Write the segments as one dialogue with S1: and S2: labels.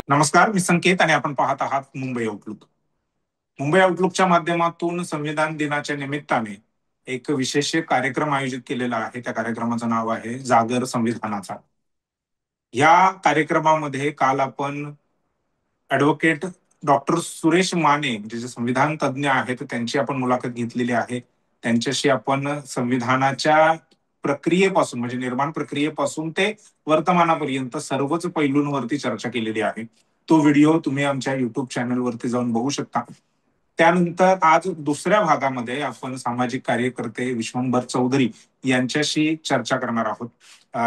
S1: नमस्कार, मी संकेत आणि आपण पाहत आहात मुंबई आउटलुक. मुंबई आउटलुकच्या माध्यमातून संविधान दिनाच्या निमित्ताने एक विशेष कार्यक्रम आयोजित केलेला आहे. त्या कार्यक्रमाचं नाव आहे जागर संविधानाचा. या कार्यक्रमामध्ये काल आपण ॲडव्होकेट डॉक्टर सुरेश माने जे संविधान तज्ञ आहेत त्यांची आपण मुलाखत घेतलेली आहे. त्यांच्याशी आपण संविधानाच्या प्रक्रियेपासून म्हणजे निर्माण प्रक्रियेपासून ते वर्तमानापर्यंत सर्वच पैलूंवरती चर्चा केलेली आहे. तो व्हिडिओ तुम्ही आमच्या युट्यूब चॅनलवरती जाऊन बघू शकता. त्यानंतर आज दुसऱ्या भागामध्ये आपण सामाजिक कार्यकर्ते विश्वंभर चौधरी यांच्याशी चर्चा करणार आहोत.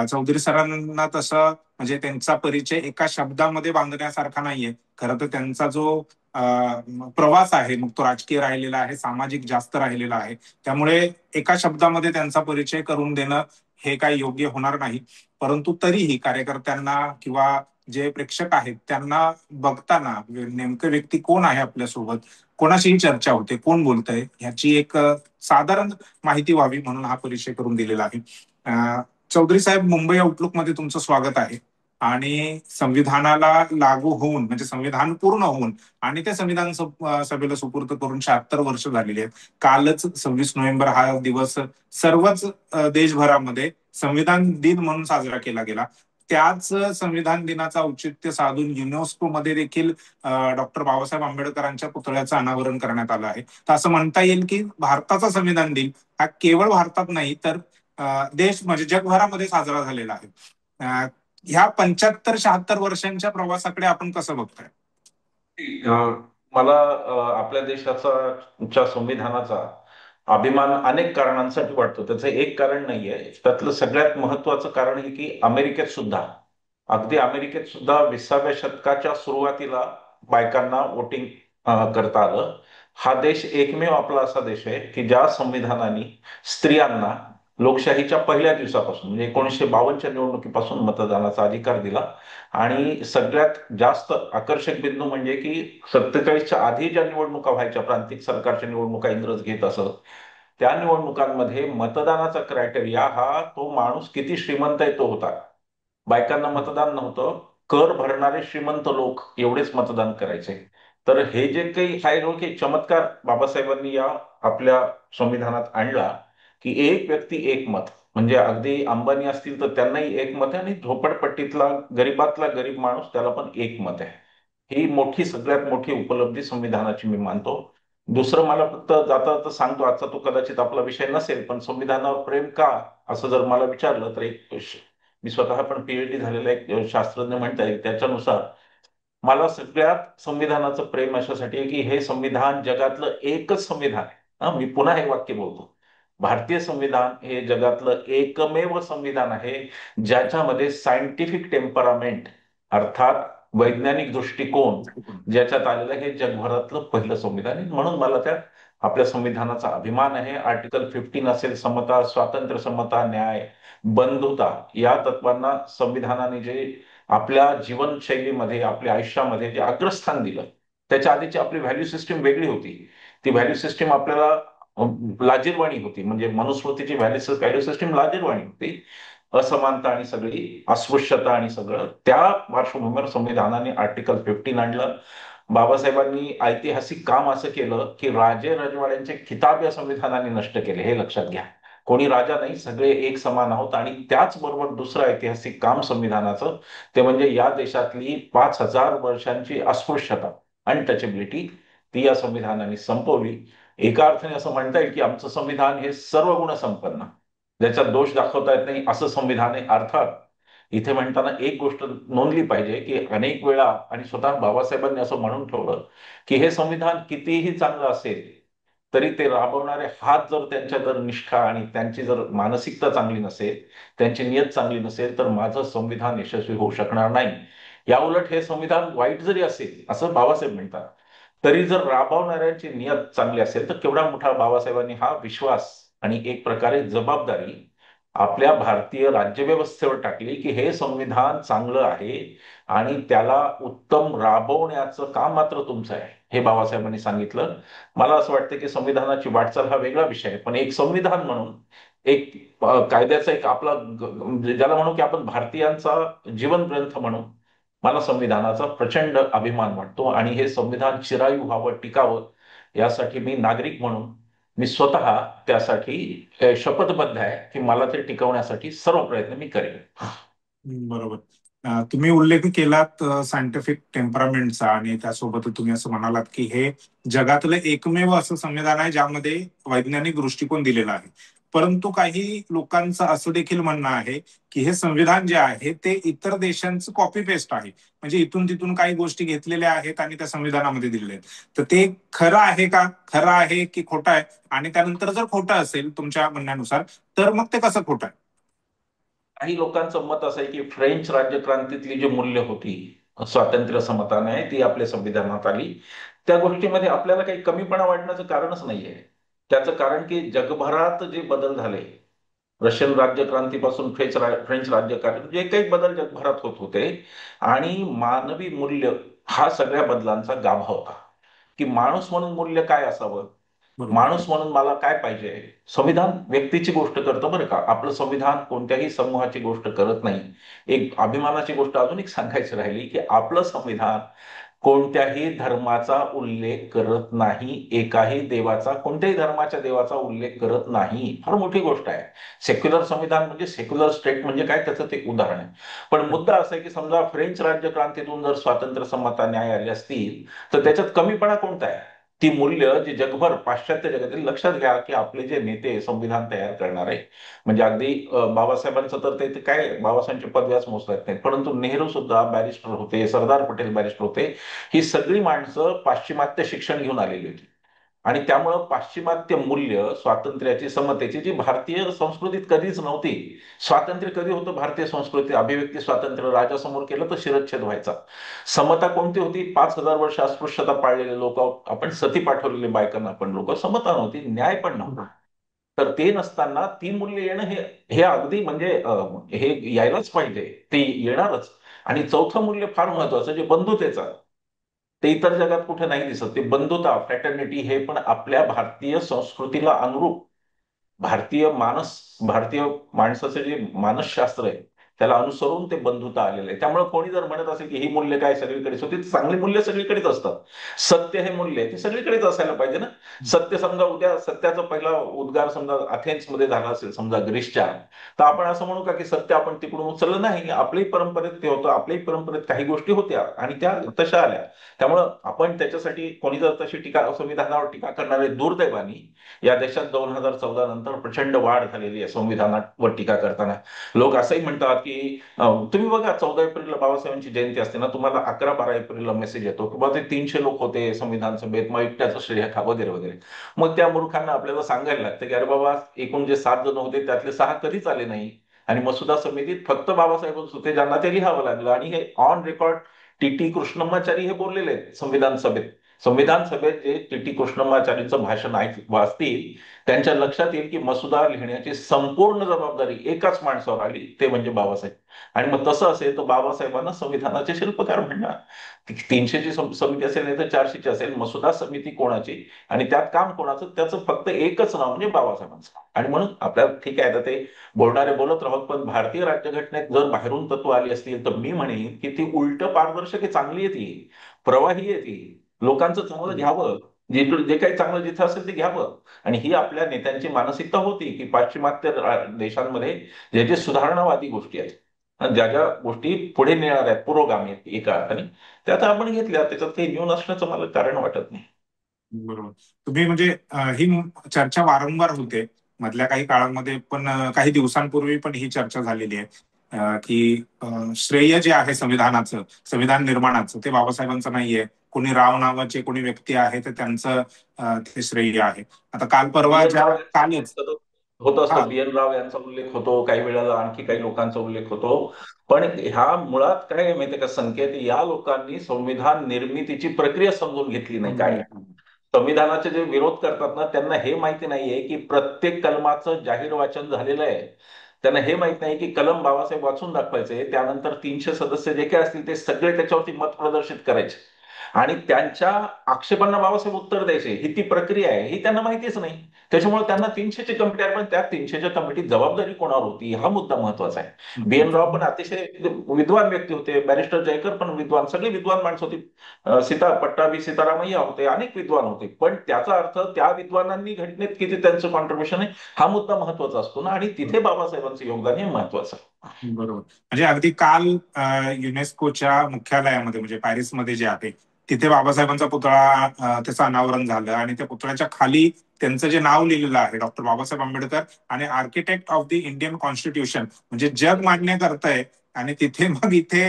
S1: चौधरी सरांना तसं म्हणजे त्यांचा परिचय एका शब्दामध्ये बांधण्यासारखा नाहीये. खरं तर त्यांचा जो प्रवास आहे मग तो राजकीय राहिलेला आहे, सामाजिक जास्त राहिलेला आहे. त्यामुळे एका शब्दामध्ये त्यांचा परिचय करून देणं हे काही योग्य होणार नाही. परंतु तरीही कार्यकर्त्यांना किंवा जे प्रेक्षक आहेत त्यांना बघताना नेमकं व्यक्ती कोण आहे आपल्यासोबत, कोणाशीही चर्चा होते, कोण बोलतंय ह्याची एक साधारण माहिती व्हावी म्हणून हा परिचय करून दिलेला आहे. चौधरी साहेब, मुंबई आउटलुक मध्ये तुमचं स्वागत आहे. आणि संविधानाला लागू होऊन म्हणजे संविधान पूर्ण होऊन आणि ते संविधान सभेला सुपूर्द करून 76 वर्ष झालेली आहेत. कालच 26 नोव्हेंबर हा दिवस सर्वच देशभरामध्ये संविधान दिन म्हणून साजरा केला गेला. त्याच संविधान दिनाचं औचित्य साधून युनेस्को मध्ये देखील डॉक्टर बाबासाहेब आंबेडकरांच्या पुतळ्याचं अनावरण करण्यात आलं आहे. तर असं म्हणता येईल की भारताचा संविधान दिन हा केवळ भारतात नाही तर देश म्हणजे जगभरामध्ये साजरा झालेला आहे. ह्या 75-76 वर्षांच्या प्रवासाकडे आपण कसं बघताय?
S2: मला आपल्या देशाचा संविधानाचा अभिमान अनेक कारणांसाठी वाटतो. त्याचं एक कारण नाहीये. त्यातलं सगळ्यात महत्वाचं कारण हे की अगदी अमेरिकेत सुद्धा 20व्या शतकाच्या सुरुवातीला बायकांना वोटिंग करता आलं. हा देश एकमेव आपला असा देश आहे की ज्या संविधानाने स्त्रियांना लोकशाहीच्या पहिल्या दिवसापासून म्हणजे 1952च्या निवडणुकीपासून मतदानाचा अधिकार दिला. आणि सगळ्यात जास्त आकर्षक बिंदू म्हणजे की 47च्या आधी ज्या निवडणुका व्हायच्या, प्रांतिक सरकारच्या निवडणुका इंग्रज घेत असत, त्या निवडणुकांमध्ये मतदानाचा क्रायटेरिया हा तो माणूस किती श्रीमंत आहे तो होता. बायकांना मतदान नव्हतं. कर भरणारे श्रीमंत लोक एवढेच मतदान करायचे. तर हे जे काही हायरार्की चमत्कार बाबासाहेबांनी या आपल्या संविधानात आणला की एक व्यक्ती एक मत, म्हणजे अगदी अंबानी असतील तर त्यांनाही एक मत आहे आणि झोपडपट्टीतला गरीबातला गरीब माणूस त्याला पण एक मत आहे. ही सगळ्यात मोठी उपलब्धी संविधानाची मी मानतो. दुसरं मला फक्त जाता जाता सांगतो, आजचा तो कदाचित आपला विषय नसेल, पण संविधानावर प्रेम का असं जर मला विचारलं तर मी स्वतः पण पीएचडी झालेला एक शास्त्रज्ञ म्हणता येईल. त्याच्यानुसार मला सगळ्यात संविधानाचं प्रेम अशासाठी आहे की हे संविधान जगातलं एकच संविधान आहे. मी पुन्हा हे वाक्य बोलतो. भारतीय संविधान हे जगातलं एकमेव संविधान आहे ज्याच्यामध्ये सायंटिफिक टेम्परामेंट अर्थात वैज्ञानिक दृष्टिकोन ज्याच्यात आलेलं हे जगभरातलं पहिलं संविधान आहे. म्हणून मला त्या आपल्या संविधानाचा अभिमान आहे. आर्टिकल 15 असेल, समता, स्वातंत्र्य, समता, न्याय, बंधुता या तत्वांना संविधानाने जे आपल्या जीवनशैलीमध्ये आपल्या आयुष्यामध्ये जे अग्रस्थान दिलं, त्याच्या आधीची आपली व्हॅल्यू सिस्टीम वेगळी होती. ती व्हॅल्यू सिस्टीम आपल्याला लाजीरवाणी होती. म्हणजे मनुस्मृतीची व्हॅल्यू सिस्टीम लाजीरवाणी होती. असमानता आणि सगळी अस्पृश्यता आणि सगळं त्या पार्श्वभूमीवर संविधानाने आर्टिकल 15 आणलं. बाबासाहेबांनी ऐतिहासिक काम असं केलं की राजे रजवाड्यांचे खिताब या संविधानाने नष्ट केले. हे लक्षात घ्या. कोणी राजा नाही, सगळे एक समान आहोत. आणि त्याचबरोबर दुसरं ऐतिहासिक काम संविधानाचं ते म्हणजे या देशातली 5,000 वर्षांची अस्पृश्यता अनटचेबिलिटी ती या संविधानाने संपवली. एका अर्थाने असं म्हणता येईल की आमचं संविधान हे सर्व गुण संपन्न, ज्याच्यात दोष दाखवता येत नाही असं संविधान आहे. अर्थात इथे म्हणताना एक गोष्ट नोंदली पाहिजे की अनेक वेळा आणि स्वतः बाबासाहेबांनी असं म्हणून ठेवलं की हे संविधान कितीही चांगलं असेल तरी ते राबवणारे हात जर त्यांच्या जर निष्ठा आणि त्यांची जर मानसिकता चांगली नसेल, त्यांची नियत चांगली नसेल, तर माझं संविधान यशस्वी होऊ शकणार नाही. या उलट हे संविधान वाईट जरी असेल असं बाबासाहेब म्हणतात, तरी जर राबवणाऱ्यांची नियत चांगली असेल तर केवढा मोठा बाबासाहेबांनी हा विश्वास आणि एक प्रकारे जबाबदारी आपल्या भारतीय राज्यव्यवस्थेवर टाकली की हे संविधान चांगलं आहे आणि त्याला उत्तम राबवण्याचं काम मात्र तुमचं आहे, हे बाबासाहेबांनी सांगितलं. मला असं वाटतं की संविधानाची वाटचाल हा वेगळा विषय आहे, पण एक संविधान म्हणून एक कायद्याचा एक आपला म्हणजे ज्याला म्हणू की आपण भारतीयांचा जीवन ग्रंथ म्हणून मला संविधानाचा प्रचंड अभिमान वाटतो आणि हे संविधान चिरायू व्हावं, टिकावं, यासाठी मी नागरिक म्हणून मी स्वतः त्यासाठी शपथबद्ध आहे की मला ते टिकवण्यासाठी सर्व प्रयत्न मी करेन.
S1: बरोबर. तुम्ही उल्लेख केलात सायंटिफिक टेम्परामेंटचा, आणि त्यासोबत तुम्ही असं म्हणालात की हे जगातलं एकमेव असं संविधान आहे ज्यामध्ये वैज्ञानिक दृष्टिकोन दिलेला आहे. परंतु काही लोकांचं असं देखील म्हणणं आहे की हे संविधान जे आहे ते इतर देशांचं कॉपी पेस्ट आहे, म्हणजे इथून तिथून काही गोष्टी घेतलेल्या आहेत आणि त्या संविधानामध्ये दिलेल्या आहेत. तर ते खरं आहे का? खरं आहे की खोटं आहे? आणि त्यानंतर जर खोटं असेल तुमच्या म्हणण्यानुसार, तर मग ते कसं खोटं आहे?
S2: काही लोकांचं मत असं आहे की फ्रेंच राज्यक्रांतीतली जी मूल्य होती, स्वातंत्र्य, समता, न्याय, ती आपल्या संविधानात आली. त्या गोष्टीमध्ये आपल्याला काही कमीपणा वाटण्याचं कारणच नाहीये. त्याचं कारण की जगभरात जे बदल झाले, रशियन राज्यक्रांतीपासून फ्रेंच राज्यक्रांती, जे काही बदल जगभरात होत होते, आणि मानवी मूल्य हा सगळ्या बदलांचा गाभा होता. की माणूस म्हणून मूल्य काय असावं,
S1: बरोबर.
S2: माणूस म्हणून मला काय पाहिजे. संविधान व्यक्तीची गोष्ट करतं बरं का, आपलं संविधान कोणत्याही समूहाची गोष्ट करत नाही. एक अभिमानाची गोष्ट अजून एक सांगायची राहिली की आपलं संविधान कोणत्याही धर्माचा उल्लेख करत नाही, एकाही देवाचा, कोणत्याही धर्माच्या देवाचा उल्लेख करत नाही. फार मोठी गोष्ट आहे. सेक्युलर संविधान म्हणजे सेक्युलर स्टेट म्हणजे काय, त्याचं ते उदाहरण आहे. पण मुद्दा असा आहे की समजा फ्रेंच राज्यक्रांतीतून जर स्वातंत्र्य, समता, न्याय आले असतील, तर त्याच्यात कमीपणा कोणता आहे? ती मूल्य जी जगभर पाश्चात्य जगातील, लक्षात घ्या की आपले जे नेते संविधान तयार करणारे, म्हणजे अगदी बाबासाहेबांचं तर ते काय बाबासाहेबांच्या पदव्याच मोजता येत नाहीत, परंतु नेहरू सुद्धा बॅरिस्टर होते, सरदार पटेल बॅरिस्टर होते. ही सगळी माणसं पाश्चिमात्य शिक्षण घेऊन आलेली होती. आणि त्यामुळं पाश्चिमात्य मूल्य, स्वातंत्र्याची, समतेची, जी भारतीय संस्कृतीत कधीच नव्हती. स्वातंत्र्य कधी होतं भारतीय संस्कृती? अभिव्यक्ती स्वातंत्र्य राजासमोर केलं तर शिरच्छेद व्हायचा. समता कोणती होती? 5,000 वर्ष अस्पृश्यता पाळलेले लोक, आपण सती पाठवलेले बायकांना आपण लोक. समता नव्हती, न्याय पण नव्हता. तर ते नसताना ती मूल्य येणं हे हे अगदी म्हणजे हे यायलाच पाहिजे, ते येणारच. आणि चौथं मूल्य फार महत्वाचं, जे बंधुतेचं, ते इतर जगात कुठे नाही दिसत. ते बंधुता, फ्रॅटर्निटी, हे पण आपल्या भारतीय संस्कृतीला अनुरूप, भारतीय माणसाचं जे मानसशास्त्र आहे त्याला अनुसरून ते बंधुता आलेलं आहे. त्यामुळे कोणी जर म्हणत असेल की ही मूल्य काय सगळीकडेच होती, चांगली मूल्य सगळीकडेच असतात. सत्य हे मूल्य आहे ते सगळीकडेच असायला पाहिजे ना. सत्य, समजा उद्या सत्याचा पहिला उद्गार समजा अथेन्समध्ये झाला असेल, समजा ग्रीसच्या, तर आपण असं म्हणू का की सत्य आपण तिकडून उचललं नाही? आपल्याही परंपरेत ते होतं, आपल्याही परंपरेत काही गोष्टी होत्या आणि त्या तशा आल्या. त्यामुळं आपण त्याच्यासाठी, कोणी जर तशी टीका, संविधानावर टीका करणारे, दुर्दैवानी या देशात 2014 नंतर प्रचंड वाढ झालेली आहे संविधानावर टीका करताना. लोक असंही म्हणतात की तुम्ही बघा 14 एप्रिलला बाबासाहेबांची जयंती असते ना, तुम्हाला 11-12 एप्रिलला मेसेज येतो की बाबा ते 300 लोक होते संविधान सभेत, मग एकट्याचं श्रेय खा, वगैरे वगैरे. मग त्या मूर्खांना आपल्याला सांगायला लागतं की अरे बाबा, एकूण जे 7 जण होते त्यातले 6 कधीच आले नाही. आणि मसुदा समितीत फक्त बाबासाहेबच होते ज्यांना ते लिहावं लागलं. आणि हे ऑन रेकॉर्ड टी कृष्णमाचारी हे बोललेले आहेत संविधान सभेत. संविधान सभेत जे टी कृष्णमाचारींचं भाषण वाचतील, त्यांच्या लक्षात येईल की मसुदा लिहिण्याची संपूर्ण जबाबदारी एकाच माणसावर आली, ते म्हणजे बाबासाहेब. आणि मग तसं असेल तर बाबासाहेबांना संविधानाचे शिल्पकार म्हणणार. 300ची समिती असेल नाही तर 400ची असेल, मसुदा समिती कोणाची आणि त्यात काम कोणाचं, त्याचं फक्त एकच नाव म्हणजे बाबासाहेबांचं. आणि म्हणून आपल्याला ठीक आहे, आता ते बोलणारे बोलत राहत, पण भारतीय राज्यघटनेत जर बाहेरून तत्व आली असतील तर मी म्हणेन की ती उलट पारदर्शक आहे, चांगली आहे, ती प्रवाही आहे, ती लोकांचं चांगलं घ्यावं, जे काही चांगलं जिथं असेल ते घ्यावं. आणि ही आपल्या नेत्यांची मानसिकता होती की पाश्चिमात्य देशांमध्ये जे जे सुधारणावादी गोष्टी आहेत, ज्या ज्या गोष्टी पुढे नेणार आहेत, पुरोगामी आहेत एका अर्थाने, त्या आता आपण घेतल्या, त्याच्यात काही न्यून असण्याचं मला कारण वाटत नाही.
S1: बरोबर. तुम्ही म्हणजे ही चर्चा वारंवार होते मधल्या काही काळामध्ये, पण काही दिवसांपूर्वी पण ही चर्चा झालेली आहे की श्रेय जे आहे संविधानाचं, संविधान निर्माणाचं, ते बाबासाहेबांचं नाहीये. कोणी राव नावाचे कोणी व्यक्ती आहे तर त्यांचं ते श्रेय आहे. आता काल परवा
S2: पी.एन.
S1: ज्या
S2: राव यांचा उल्लेख
S1: कालच
S2: सतत होत असतो,
S1: हा
S2: पी.एन. राव यांचा उल्लेख होतो, काही वेळेला आणखी काही लोकांचा उल्लेख होतो. पण ह्या मुळात काय आहे माहितीये का संकेत, या लोकांनी संविधान निर्मितीची प्रक्रिया समजून घेतली नाही.
S1: समजून
S2: काय
S1: घेतलं.
S2: संविधानाचे जे विरोध करतात ना, त्यांना हे माहिती नाहीये की प्रत्येक कलमाचं जाहीर वाचन झालेलं आहे. त्यांना हे माहित नाही की कलम बाबासाहेब वाचून दाखवायचे, त्यानंतर 300 सदस्य जे काही असतील ते सगळे त्याच्यावरती मत प्रदर्शित करायचे. आणि त्यांच्या आक्षेपांना बाबासाहेब उत्तर द्यायचे, ही ती प्रक्रिया आहे ही त्यांना माहितीच नाही. त्याच्यामुळे त्यांना 300ची कमिटी आहे, पण त्या 300च्या कमिटीत जबाबदारी कोणावर होती हा मुद्दा महत्वाचा आहे. BN राव पण अतिशय विद्वान व्यक्ती होते, बॅरिस्टर जयकर पण विद्वान, सगळी विद्वान माणसं होती. पट्टाभी सीतारामय्या होते, अनेक विद्वान होते, पण त्याचा अर्थ त्या विद्वानांनी घटनेत किती त्यांचं कॉन्ट्रीब्युशन आहे हा मुद्दा महत्वाचा असतो ना, आणि तिथे बाबासाहेबांचं योगदान हे महत्वाचं आहे.
S1: बरोबर. म्हणजे अगदी काल युनेस्कोच्या मुख्यालयामध्ये म्हणजे पॅरिसमध्ये जे आहे तिथे बाबासाहेबांचा पुतळा त्याचं अनावरण झालं आणि त्या पुतळ्याच्या खाली त्यांचं जे नाव लिहिलेलं आहे डॉक्टर बाबासाहेब आंबेडकर आणि architect of the Indian constitution, म्हणजे जग मान्य करतंय आणि तिथे मग इथे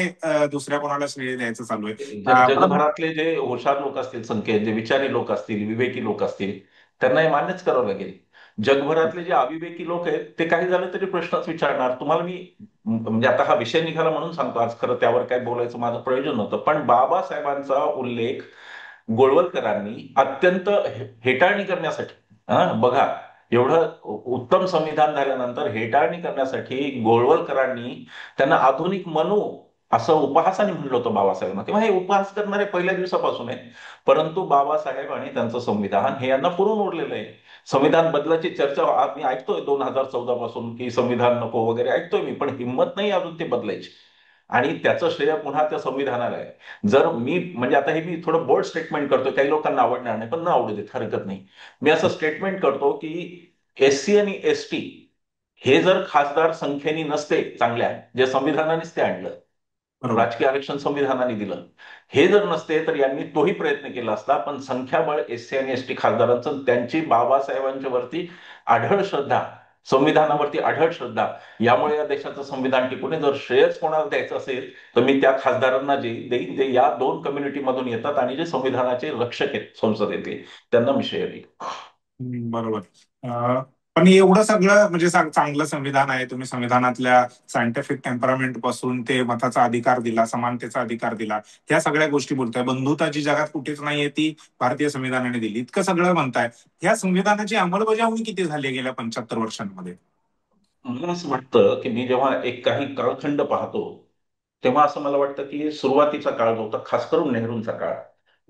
S1: दुसऱ्या कोणाला श्रेय द्यायचं चालू आहे. परंतु
S2: जगभरातले जे हुशार लोक असतील, संख्येत जे विचारी लोक असतील, विवेकी लोक असतील, त्यांना हे मान्यच करावं लागेल. जगभरातले जे अविवेकी लोक आहेत ते काही झालं तरी प्रश्नच विचारणार तुम्हाला. मी म्हणजे आता हा विषय निघाला म्हणून सांगतो, आज खरं त्यावर काय बोलायचं माझं प्रयोजन नव्हतं, पण बाबासाहेबांचा उल्लेख गोळवलकरांनी अत्यंत हेटाळणी करण्यासाठी, बघा, एवढं उत्तम संविधान झाल्यानंतर हेटाळणी करण्यासाठी गोळवलकरांनी त्यांना आधुनिक मनू असं उपहासाने म्हणलं होतं बाबासाहेबांना. तेव्हा हे उपहास करणारे पहिल्या दिवसापासून आहे, परंतु बाबासाहेब आणि त्यांचं संविधान हे यांना पुरून उरलेलं आहे. संविधान बदलाची चर्चा आज मी ऐकतोय 2014 पासून, की संविधान नको वगैरे ऐकतोय मी, पण हिंमत नाही अजून ते बदलायची. आणि त्याचं श्रेय पुन्हा त्या संविधानाला आहे. जर मी म्हणजे आता हे मी थोडं बोल्ड स्टेटमेंट करतो, काही लोकांना आवडणार नाही, पण न आवडू देत, हरकत नाही. मी असं स्टेटमेंट करतो की SC आणि ST हे जर खासदार संख्येने नसते चांगल्या, जे संविधानानेच ते आणलं,
S1: बरोबर.
S2: राजकीय आरक्षण संविधानाने दिलं, हे जर नसते तर यांनी तोही प्रयत्न केला असता. पण संख्याबळ SC आणि ST खासदारांचं, त्यांची बाबासाहेबांच्या वरती आढळ श्रद्धा, संविधानावरती आढळ श्रद्धा, यामुळे या देशाचं संविधान टिकून आहे. जर श्रेयच कोणाला द्यायचं असेल तर मी त्या खासदारांना जे देईन, जे या दोन कम्युनिटीमधून येतात आणि जे संविधानाचे रक्षक आहेत संसदेतले, त्यांना मी श्रेय देईन.
S1: बरोबर. पण एवढं सगळं म्हणजे चांगलं संविधान आहे, तुम्ही संविधानातल्या सायंटिफिक टेम्परामेंट पासून ते मताचा अधिकार दिला, समानतेचा अधिकार दिला, ह्या सगळ्या गोष्टी बोलताय. बंधुता जी जगात कुठेच नाहीये ती भारतीय संविधानाने दिली, इतकं सगळं म्हणताय. ह्या संविधानाची अंमलबजावणी किती झाली आहे गेल्या 75 वर्षांमध्ये?
S2: मला असं वाटतं की मी जेव्हा एक काही कालखंड पाहतो, तेव्हा असं मला वाटतं की सुरुवातीचा काळ जो होता, खास करून नेहरूंचा काळ,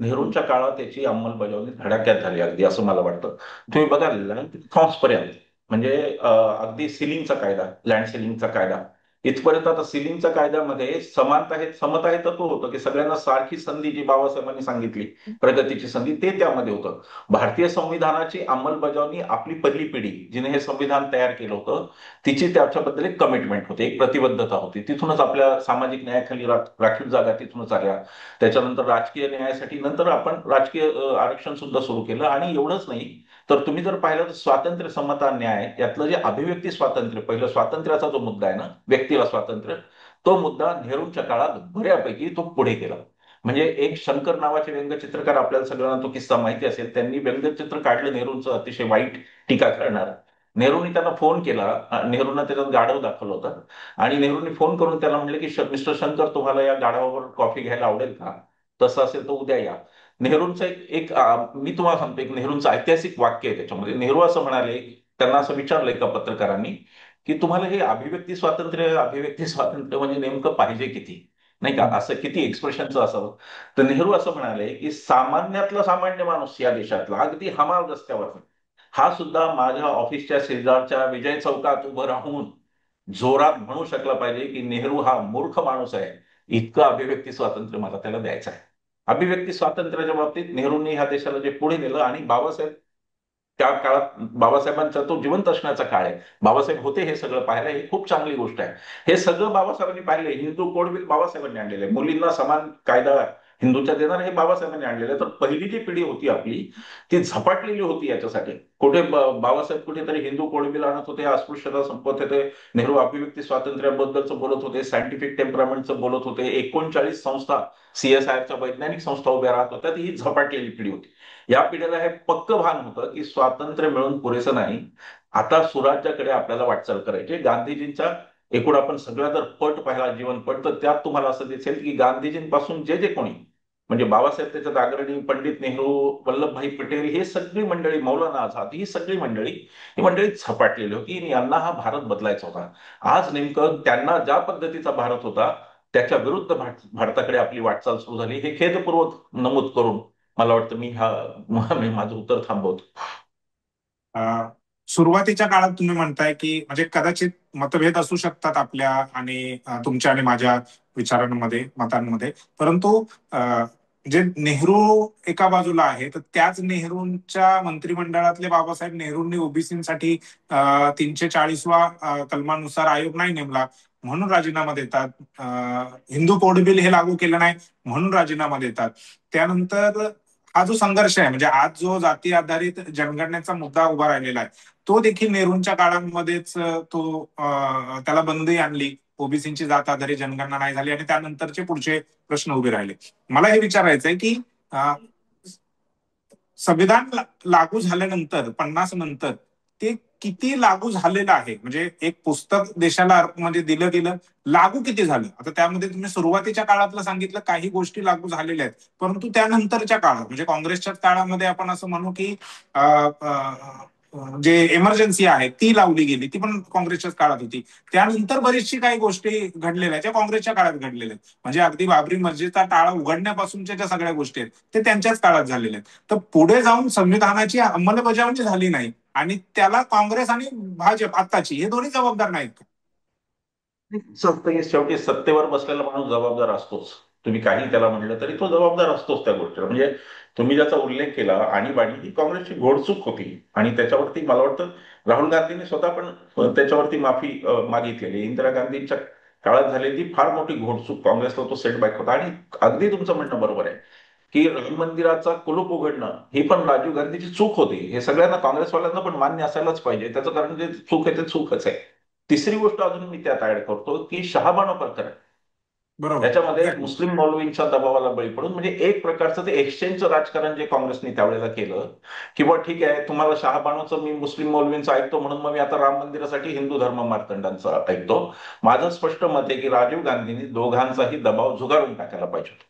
S2: नेहरूंच्या काळात त्याची अंमलबजावणी धडाक्यात झाली अगदी, असं मला वाटतं. तुम्ही बघा लँड रिफॉर्म्स पर्यंत, म्हणजे अगदी सिलिंगचा कायदा, लँड सिलिंगचा कायदा इथपर्यंत. आता सिलिंगच्या कायद्यामध्ये समानता आहे, समता हे तत्व होतं की सगळ्यांना सारखी संधी, जी बाबासाहेबांनी सांगितली प्रगतीची संधी, ते त्यामध्ये होतं. भारतीय संविधानाची अंमलबजावणी आपली पहिली पिढी जिने हे संविधान तयार केलं होतं, तिची त्याच्याबद्दल एक कमिटमेंट होती, एक प्रतिबद्धता होती. तिथूनच आपल्या सामाजिक न्यायाखाली राखीव जागा तिथूनच आल्या. त्याच्यानंतर राजकीय न्यायासाठी नंतर आपण राजकीय आरक्षण सुद्धा सुरू केलं. आणि एवढंच नाही, तर तुम्ही जर पाहिलं तर स्वातंत्र्य, समता, न्याय यातलं जे अभिव्यक्ती स्वातंत्र्य, पहिलं स्वातंत्र्याचा जो मुद्दा आहे ना, व्यक्तीला स्वातंत्र्य, तो मुद्दा नेहरूंच्या काळात बऱ्यापैकी तो पुढे गेला. म्हणजे एक शंकर नावाचे व्यंगचित्रकार, आपल्याला सगळ्यांना तो किस्सा माहिती असेल, त्यांनी व्यंगचित्र काढलं नेहरूंचं अतिशय वाईट टीका करणार. नेहरूंनी त्यांना फोन केला, नेहरूंना त्याच्यात गाढव दाखवलं होतं, आणि नेहरूंनी फोन करून त्याला म्हणले की मिस्टर शंकर, तुम्हाला या गाढवावर कॉफी घ्यायला आवडेल का? तसं असेल तर उद्या या. नेहरूंचं मी तुम्हाला सांगतो, एक नेहरूंचं ऐतिहासिक वाक्य आहे त्याच्यामध्ये. नेहरू असं म्हणाले, त्यांना असं विचारलं एका पत्रकारांनी की तुम्हाला हे अभिव्यक्ती स्वातंत्र्य म्हणजे नेमकं पाहिजे किती, नाही का, असं किती एक्सप्रेशनचं असावं? तर नेहरू असं म्हणाले की सामान्यातला सामान्य माणूस या देशातला, अगदी हमाल रस्त्यावर, हा सुद्धा माझ्या ऑफिसच्या शेजारच्या विजय चौकात उभं राहून जोरात म्हणू शकला पाहिजे की नेहरू हा मूर्ख माणूस आहे, इतकं अभिव्यक्ती स्वातंत्र्य मला त्याला द्यायचं आहे. अभिव्यक्ती स्वातंत्र्याच्या बाबतीत नेहरूंनी ह्या देशाला जे पुढे नेलं, आणि बाबासाहेब त्या काळात, बाबासाहेबांचा तो जिवंत असण्याचा काळ आहे, बाबासाहेब होते हे सगळं पाहायला, ही खूप चांगली गोष्ट आहे. हे सगळं बाबासाहेबांनी पाहिलंय. हिंदू कोड बिल बाबासाहेबांनी आणलेलं आहे, मुलींना समान कायदा हिंदूच्या देणार हे बाबासाहेबांनी आणलेलं आहे. तर पहिली जी पिढी होती आपली, ती झपाटलेली होती याच्यासाठी. कुठे बाबासाहेब कुठेतरी हिंदू कोड बिल आणत होते, अस्पृश्यता संपवत होते, नेहरू अभिव्यक्ती स्वातंत्र्याबद्दलचं बोलत होते, सायंटिफिक टेम्परामेंटचं बोलत होते, 39 संस्था, CSIRच्या वैज्ञानिक संस्था उभ्या राहत होत्या. ही झपाटलेली पिढी होती. या पिढीला हे पक्क भान होतं की स्वातंत्र्य मिळून पुरेसं नाही, आता सुराज्याकडे आपल्याला वाटचाल करायची. गांधीजींचा एकूण आपण सगळा जर पट पाहिला, जीवनपट, तर त्यात तुम्हाला असं दिसेल की गांधीजींपासून जे जे कोणी, म्हणजे बाबासाहेब, त्याच्यात अग्रणी पंडित नेहरू, वल्लभभाई पटेल, हे सगळी मंडळी, मौलाना आझाद, ही सगळी मंडळी, ही मंडळी झपाटलेली होती आणि यांना हा भारत बदलायचा होता. आज नेमकं त्यांना ज्या पद्धतीचा भारत होता, त्याच्या विरुद्ध भारताकडे आपली वाटचाल सुरू झाली, हे खेदपूर्वक नमूद करून मला वाटतं मी माझं उत्तर थांबवतो.
S1: अ, सुरुवातीच्या काळात तुम्ही म्हणताय की म्हणजे कदाचित मतभेद असू शकतात आपल्या आणि तुमच्या आणि माझ्या विचारांमध्ये मतांमध्ये, परंतु जे नेहरू एका बाजूला आहे तर त्याच नेहरूंच्या मंत्रिमंडळातले बाबासाहेब नेहरूंनी ओबीसीसाठी 340वा कलमानुसार आयोग नाही नेमला म्हणून राजीनामा देतात. हिंदू कोड बिल हे लागू केलं नाही म्हणून राजीनामा देतात. त्यानंतर हा जो संघर्ष आहे म्हणजे आज जो जाती आधारित जनगणनेचा मुद्दा उभा राहिलेला आहे तो देखील नेहरूंच्या काळामध्येच त्याला बंदी आणली. ओबीसीची जात आधारित जनगणना नाही झाली आणि त्यानंतरचे पुढचे प्रश्न उभे राहिले. मला हे विचारायचंय की अ, संविधान लागू झाल्यानंतर 50 नंतर ते किती लागू झालेलं आहे म्हणजे एक पुस्तक देशाला म्हणजे दिलं गेलं लागू किती झालं. आता त्यामध्ये तुम्ही सुरुवातीच्या काळातलं सांगितलं काही गोष्टी लागू झालेल्या आहेत परंतु त्यानंतरच्या काळात म्हणजे काँग्रेसच्या काळामध्ये आपण असं म्हणू की जे इमर्जन्सी आहे ती लावली गेली ती पण काँग्रेसच्याच काळात होती. त्यानंतर बरीचशी काही गोष्टी घडलेल्या आहेत ज्या काँग्रेसच्या काळात घडलेल्या आहेत म्हणजे अगदी बाबरी मस्जिदचा टाळा उघडण्यापासूनच्या ज्या सगळ्या गोष्टी आहेत ते त्यांच्याच काळात झालेल्या आहेत. तर पुढे जाऊन संविधानाची अंमलबजावणी झाली नाही आणि त्याला काँग्रेस आणि भाजप आत्ताची हे दोन्ही जबाबदार नाहीत का?
S2: शेवटी सत्तेवर बसलेला माणूस जबाबदार असतोच. तुम्ही काही त्याला म्हणलं तरी तो जबाबदार असतोच त्या गोष्टीला. म्हणजे तुम्ही ज्याचा उल्लेख केला आणीबाणी ही काँग्रेसची घोडचूक होती आणि त्याच्यावरती मला वाटतं राहुल गांधींनी स्वतः पण त्याच्यावरती माफी मागितलेली. इंदिरा गांधींच्या काळात झालेली फार मोठी घोडचूक काँग्रेसला तो सेटबॅक होता. आणि अगदी तुमचं म्हणणं बरोबर आहे की राम मंदिराचा कुलूप उघडणं ही पण राजीव गांधीची चूक होती. हे सगळ्यांना काँग्रेसवाल्यांना पण मान्य असायलाच पाहिजे. त्याचं कारण जे चूक आहे ते चूकच आहे. तिसरी गोष्ट अजून मी त्यात ऍड करतो की शहाबानो प्रकरण
S1: बरोबर,
S2: याच्यामध्ये
S1: एक्झॅक्टली.
S2: मुस्लिम मौलवींच्या दबावाला बळी पडून म्हणजे एक प्रकारचं ते एक्सचेंजचं राजकारण जे काँग्रेसने त्यावेळेला केलं की बा ठीक आहे तुम्हाला शहाबानोचं मी मुस्लिम मौलवींचं ऐकतो म्हणून मग मी आता राम मंदिरासाठी हिंदू धर्म मार्तंडांचं ऐकतो. माझं स्पष्ट मत आहे की राजीव गांधींनी दोघांचाही दबाव झुगारून टाकायला पाहिजे होता.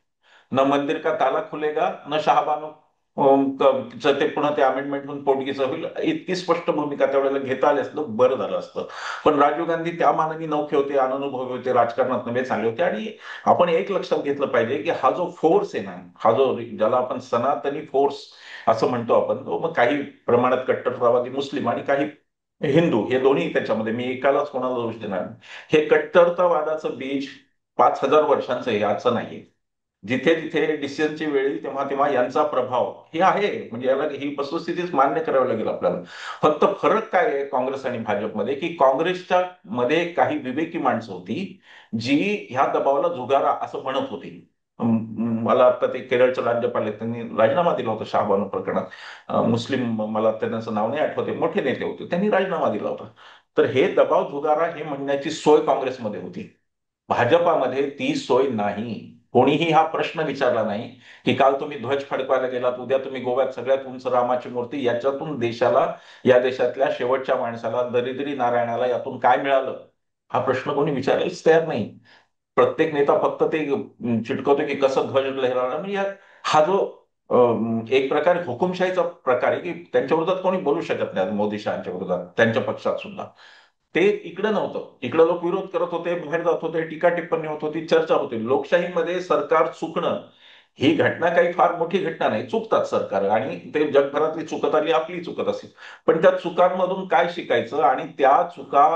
S2: न मंदिर का ताला खुलेगा न शहाबानो ते पुन्हा ते अमेंडमेंट म्हणून पोटगीचं होईल इतकी स्पष्ट भूमिका त्यावेळेला घेता आली असतं बरं झालं असतं. पण राजीव गांधी त्या मानाने नौखे होते, अनुभवी होते, राजकारणात नवे चांगले होते. आणि आपण एक लक्षात घेतलं पाहिजे की हा जो फोर्स आहे ना, हा जो ज्याला आपण सनातनी फोर्स असं म्हणतो आपण, तो मग काही प्रमाणात कट्टरतावादी मुस्लिम आणि काही हिंदू हे दोन्ही त्याच्यामध्ये, मी एकालाच कोणाला दोष देणार नाही. हे कट्टरतावादाचं बीज 5,000 वर्षांचं आहे, याचं नाहीये. जिथे जिथे डिसिजनची वेळ येईल तेव्हा तेव्हा यांचा प्रभाव हे आहे. म्हणजे याला ही वस्तुस्थितीच मान्य करावी लागेल आपल्याला. फक्त फरक काय आहे काँग्रेस आणि भाजपमध्ये की काँग्रेसच्या मध्ये काही विवेकी माणसं होती जी ह्या दबावाला जुगारा असं म्हणत होती. मला आता ते केरळचे राज्यपाल आहेत त्यांनी राजीनामा दिला होता शहाबानू प्रकरणात. मुस्लिम मला त्यांचं नाव नाही आठवते, मोठे नेते होते, त्यांनी राजीनामा दिला होता. तर हे दबाव जुगारा हे म्हणण्याची सोय काँग्रेसमध्ये होती. भाजपामध्ये ती सोय नाही. कोणीही हा प्रश्न विचारला नाही की काल तुम्ही ध्वज फडकवायला गेलात, उद्या तुम्ही गोव्यात सगळ्यात उंच रामाची मूर्ती, याच्यातून देशाला, या देशातल्या शेवटच्या माणसाला, दरिद्री नारायणाला यातून काय मिळालं, हा प्रश्न कोणी विचारायलाच तयार नाही. प्रत्येक नेता फक्त ते चिटकवतो की कसं ध्वज लहरावला. म्हणजे हा जो एक प्रकारे हुकुमशाहीचा प्रकार आहे की त्यांच्या विरोधात कोणी बोलू शकत नाही. मोदी शहाच्या विरोधात त्यांच्या पक्षात सुद्धा ते इकडं नव्हतं. इकडं लोक विरोध करत होते, बाहेर जात होते, टीका टिप्पणी होत होती, चर्चा होती. लोकशाहीमध्ये सरकार चुकणं ही घटना काही फार मोठी घटना नाही. चुकतात सरकार आणि ते जगभरातली चुकत आली, आपली चुकत असेल. पण त्या चुकांमधून काय शिकायचं आणि त्या चुका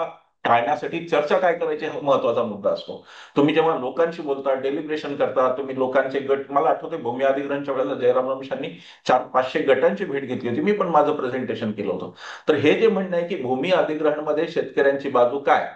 S2: टाळण्यासाठी चर्चा काय करायची हा महत्वाचा मुद्दा असतो. तुम्ही जेव्हा लोकांशी बोलता, डेलिब्रेशन करता, तुम्ही लोकांचे गट, मला आठवते भूमी अधिग्रहणच्या वेळेला जयराम रमेशांनी 400-500 गटांची भेट घेतली होती. मी पण माझं प्रेझेंटेशन केलं होतं. तर हे जे म्हणणं आहे की भूमी अधिग्रहणमध्ये शेतकऱ्यांची बाजू काय,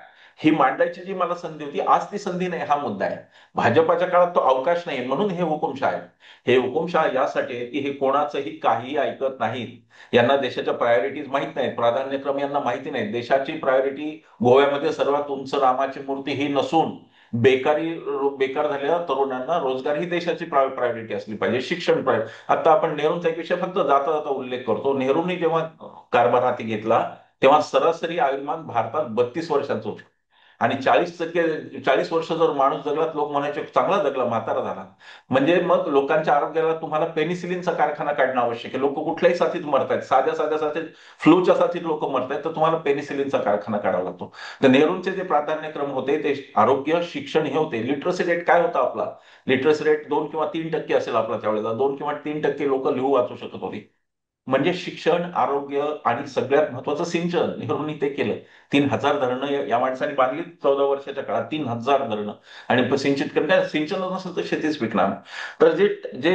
S2: ही मांडायची जी मला संधी होती, आज ती संधी नाही, हा मुद्दा आहे. भाजपाच्या काळात तो अवकाश नाही, म्हणून हे हुकुमशाह आहे. हे हुकुमशाह यासाठी आहे की हे कोणाचंही काही ऐकत नाहीत. यांना देशाच्या प्रायोरिटीज माहित नाहीत, प्राधान्यक्रम यांना माहिती नाही. देशाची प्रायोरिटी गोव्यामध्ये सर्वात उंच रामाची मूर्ती ही नसून बेकारी, बेकार झालेल्या तरुणांना रोजगार ही देशाची प्रायोरिटी असली पाहिजे. शिक्षण प्रायोरिटी. आता आपण नेहरूंचा एक विषय फक्त जाता जाता उल्लेख करतो. नेहरूंनी जेव्हा कारभार हाती घेतला तेव्हा सरासरी आयुर्मान भारतात 32 वर्षांचं होतं. आणि 40 वर्ष जर माणूस जगला तर लोक म्हणायचे चांगला जगला, म्हातारा झाला. म्हणजे मग लोकांच्या आरोग्याला तुम्हाला पेनिसिलिनचा कारखाना काढणं आवश्यक आहे. लोक कुठल्याही साथीत मरतायत, साध्या साध्या साथीत, फ्लूच्या साथीत लोक मरतायत, तर तुम्हाला पेनिसिलिनचा कारखाना काढावा लागतो. तर नेहरूंचे जे प्राधान्यक्रम होते ते आरोग्य, शिक्षण हे होते. लिटरसी रेट काय होता आपला? लिटरसी रेट 2 किंवा 3% असेल आपला त्यावेळेला. 2 किंवा 3% लोक लिहू वाचू शकत होती. म्हणजे शिक्षण, आरोग्य आणि सगळ्यात महत्वाचं सिंचन नेहरूंनी ते केलं. 3,000 धरणं या माणसाने बांधली 14 वर्षाच्या काळात. 3,000 धरणं. आणि सिंचित करणं काय, सिंचन नसेल तर शेतीच पिकणार नाही. तर जे जे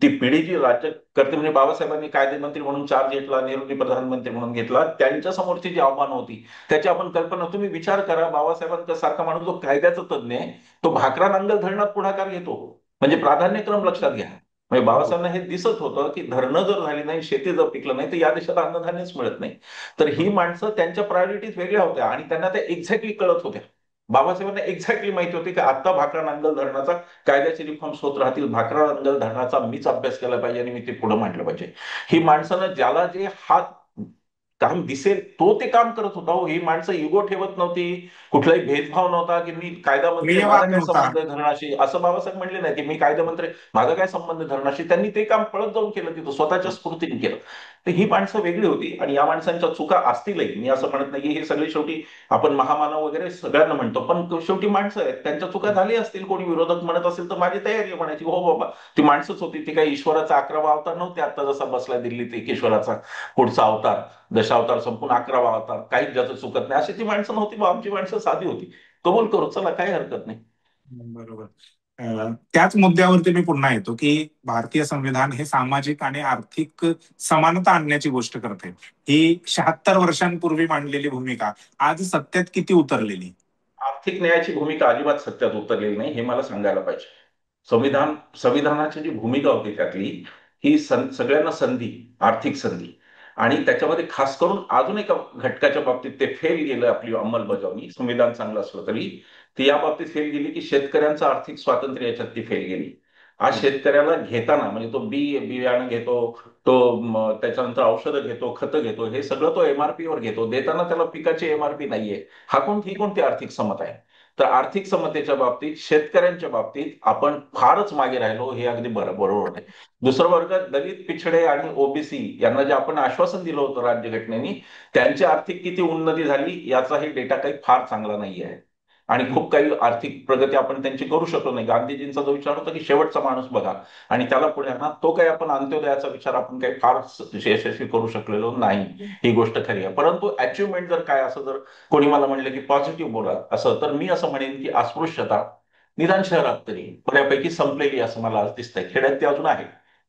S2: ती पिढी जी राज्य करते, म्हणजे बाबासाहेबांनी कायदेमंत्री म्हणून चार्ज घेतला, नेहरूंनी प्रधानमंत्री म्हणून घेतला, त्यांच्या समोरची जी आव्हानं होती त्याची आपण कल्पना, तुम्ही विचार करा, बाबासाहेबांचा सारखा माणूस जो कायद्याचा तज्ञ आहे, तो भाकरा नांगल धरणात पुढाकार घेतो. म्हणजे प्राधान्यक्रम लक्षात घ्या. म्हणजे
S1: हो,
S2: बाबासाहेबांना हे दिसत होतं की धरणं जर झाली नाही, शेती जर पिकलं नाही, तर या देशात अन्नधान्यच मिळत नाही. तर ही
S1: बरोबर.
S2: माणसं, त्यांच्या प्रायोरिटीज वेगळ्या होत्या आणि त्यांना त्या एक्झॅक्टली कळत होत्या. बाबासाहेबांना एक्झॅक्टली माहिती होती की आता भाकरा नांगल धरणाचा कायद्याचे रिफॉर्म्स होत राहतील, भाकरा नांगल धरणाचा मीच अभ्यास केला पाहिजे आणि मी ते पुढे मांडलं पाहिजे. ही माणसानं ज्याला जे हात काम दिसेल तो ते काम करत होता. हो, ही माणसं इगो ठेवत नव्हती, कुठलाही भेदभाव नव्हता की मी कायदा मंत्री आहे, माझा
S1: प्रियवाद
S2: काय
S1: नव्हता.
S2: संबंध आहे धरणाशी, असं बाबासाहेब म्हणले नाही की मी कायदा मंत्री आहे, माझा काय संबंध आहे धरणाशी. त्यांनी ते काम पळत जाऊन केलं, तिथं स्वतःच्या स्फूर्तीने केलं. तर ही माणसं वेगळी होती आणि या माणसांच्या चुका असतीलही, मी असं म्हणत नाही की हे सगळे शेवटी आपण महामानव वगैरे सगळ्यांना म्हणतो, पण शेवटी माणसं आहेत, त्यांच्या चुका झाली असतील. कोणी विरोधक म्हणत असेल तर माझी तयारी आहे म्हणायची, हो बाबा ती माणसंच होती, ती काही ईश्वराचा 11वा अवतार नव्हते. आता जसा बसला दिल्लीत एक ईश्वराचा पुढचा अवतार, दशावतार संपून 11वा अवतार, काहीच ज्याचं चुकत नाही, अशी ती माणसं नव्हती बा. आमची माणसं साधी होती. कबूल करू, चला काही हरकत नाही.
S1: बरोबर. त्याच मुद्द्यावरती मी पुन्हा येतो की भारतीय संविधान हे सामाजिक आणि आर्थिक समानता आणण्याची गोष्ट करते. ही 76 वर्षांपूर्वी मांडलेली भूमिका आज सत्यात किती उतरलेली?
S2: आर्थिक न्यायाची भूमिका अजिबात सत्यात उतरलेली नाही, हे मला सांगायला पाहिजे. संविधानाची जी भूमिका होती त्यातली, ही सगळ्यांना संधी, आर्थिक संधी. आणि त्याच्यामध्ये खास करून अजून एका घटकाच्या बाबतीत ते फेल गेलं, आपली अंमलबजावणी, संविधान चांगलं असलं तरी ती या बाबतीत फेल गेली की शेतकऱ्यांचं आर्थिक स्वातंत्र्य याच्यात ती फेल गेली. आज शेतकऱ्याला घेताना, म्हणजे तो बियाणं घेतो, तो त्याच्यानंतर औषधं घेतो, खतं घेतो, हे सगळं तो एमआरपी वर घेतो, देताना त्याला पिकाची एमआरपी नाहीये. ही कोणती आर्थिक समता आहे? तर आर्थिक समतेच्या बाबतीत, शेतकऱ्यांच्या बाबतीत आपण फारच मागे राहिलो, हे अगदी बरोबर आहे. दुसरा वर्ग, दलित, पिछडे आणि ओबीसी यांना जे आपण आश्वासन दिलं होतं राज्यघटनेने, त्यांची आर्थिक किती उन्नती झाली याचाही डेटा काही फार चांगला नाही आहे. आणि खूप काही आर्थिक प्रगती आपण त्यांची करू शकलो नाही. गांधीजींचा जो विचार होता की शेवटचा माणूस बघा आणि त्याला पुढे आणा, तो काही आपण अंत्योदयाचा विचार आपण काही फार यशस्वी करू शकलेलो नाही. ही गोष्ट खरी आहे. परंतु अचिव्हमेंट जर काय, असं जर कोणी मला म्हणलं की पॉझिटिव्ह बोला असं, तर मी असं म्हणेन की अस्पृश्यता निदान शहरात तरी बऱ्यापैकी संपलेली असं मला आज दिसतंय. खेड्यात ते अजून आहे,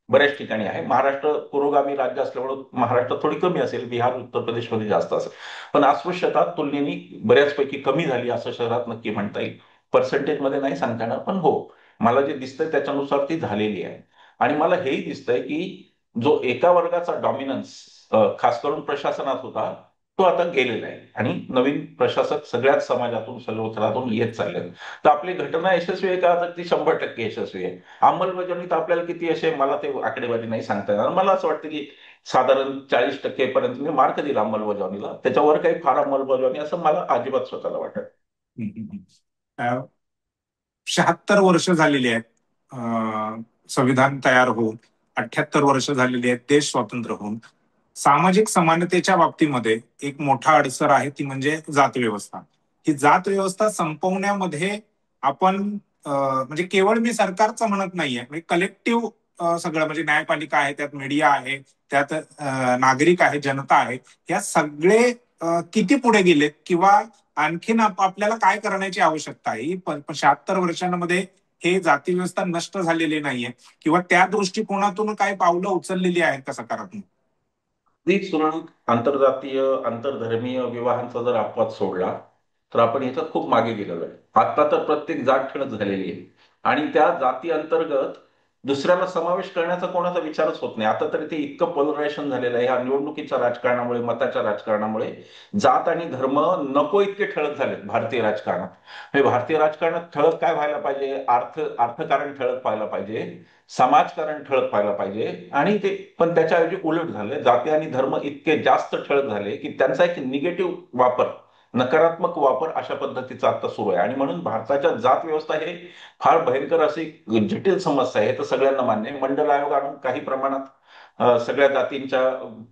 S2: बऱ्याच ठिकाणी आहे. महाराष्ट्र पुरोगामी राज्य असल्यामुळे महाराष्ट्रात थोडी कमी असेल, बिहार, उत्तर प्रदेशमध्ये जास्त असेल. पण अस्पृश्यता तुलनेने बऱ्याचपैकी कमी झाली असं शहरात नक्की म्हणता येईल. पर्सेंटेजमध्ये नाही सांगता येणार, पण हो, मला जे दिसतंय त्याच्यानुसार ती झालेली आहे. आणि मला हेही दिसतंय की जो एका वर्गाचा डॉमिनन्स खास करून प्रशासनात होता, तो आता गेलेला आहे आणि नवीन प्रशासक सगळ्याच समाजातून, सर्व थरातून येत चालले. तर आपली घटना यशस्वी आहे का? तर ती 100% यशस्वी आहे. अंमलबजावणीत आपल्याला किती यश आहे, मला ते आकडेवारी नाही सांगता येणार. मला असं वाटतं की साधारण 40% पर्यंत मी मार्क दिला अंमलबजावणीला. त्याच्यावर काही फार अंमलबजावणी असं मला अजिबात स्वतःला वाटत.
S1: 76 वर्ष झालेली आहेत संविधान तयार होऊन. 78 वर्ष झालेली आहेत देश स्वतंत्र होऊन. सामाजिक समानतेच्या बाबतीमध्ये एक मोठा अडसर आहे, ती म्हणजे जात व्यवस्था. ही जात व्यवस्था संपवण्यामध्ये आपण म्हणजे केवळ मी सरकारचं म्हणत नाहीये, म्हणजे कलेक्टिव्ह सगळं, म्हणजे न्यायपालिका आहे, त्यात मीडिया आहे, त्यात नागरिक आहे, जनता आहे, या सगळे किती पुढे गेलेत किंवा आणखीन आपल्याला काय करण्याची आवश्यकता आहे? 76 वर्षांमध्ये हे जाती व्यवस्था नष्ट झालेली नाहीये किंवा त्या दृष्टिकोनातून काय पावलं उचललेली आहेत का सकारात्मक?
S2: अगदी सुरळीत आंतरजातीय, आंतरधर्मीय विवाहांचा जर अपवाद सोडला, तर आपण ह्याच्यात खूप मागे गेलेलो आहे. आता तर प्रत्येक जात ठळक झालेली आहे आणि त्या जाती अंतर्गत दुसऱ्याला समावेश करण्याचा कोणाचा विचारच होत नाही. आता तरी ते इतकं पोलरायझेशन झालेलं आहे ह्या निवडणुकीच्या राजकारणामुळे, मताच्या राजकारणामुळे. जात आणि धर्म नको इतके ठळक झालेत भारतीय राजकारणात. म्हणजे भारतीय राजकारणात ठळक काय व्हायला पाहिजे? अर्थकारण ठळक व्हायला पाहिजे, समाजकारण ठळक व्हायला पाहिजे. आणि ते पण त्याच्याऐवजी उलट झालं. जाती आणि धर्म इतके जास्त ठळक झाले की त्यांचा एक निगेटिव्ह वापर नकारात्मक वापर अशा पद्धतीचा आता सुरू आहे. आणि म्हणून भारताच्या जात व्यवस्था हे फार भयंकर अशी जटिल समस्या आहे, हे तर सगळ्यांना मान्य आहे. मंडल आयोग आणून काही प्रमाणात सगळ्या जातींच्या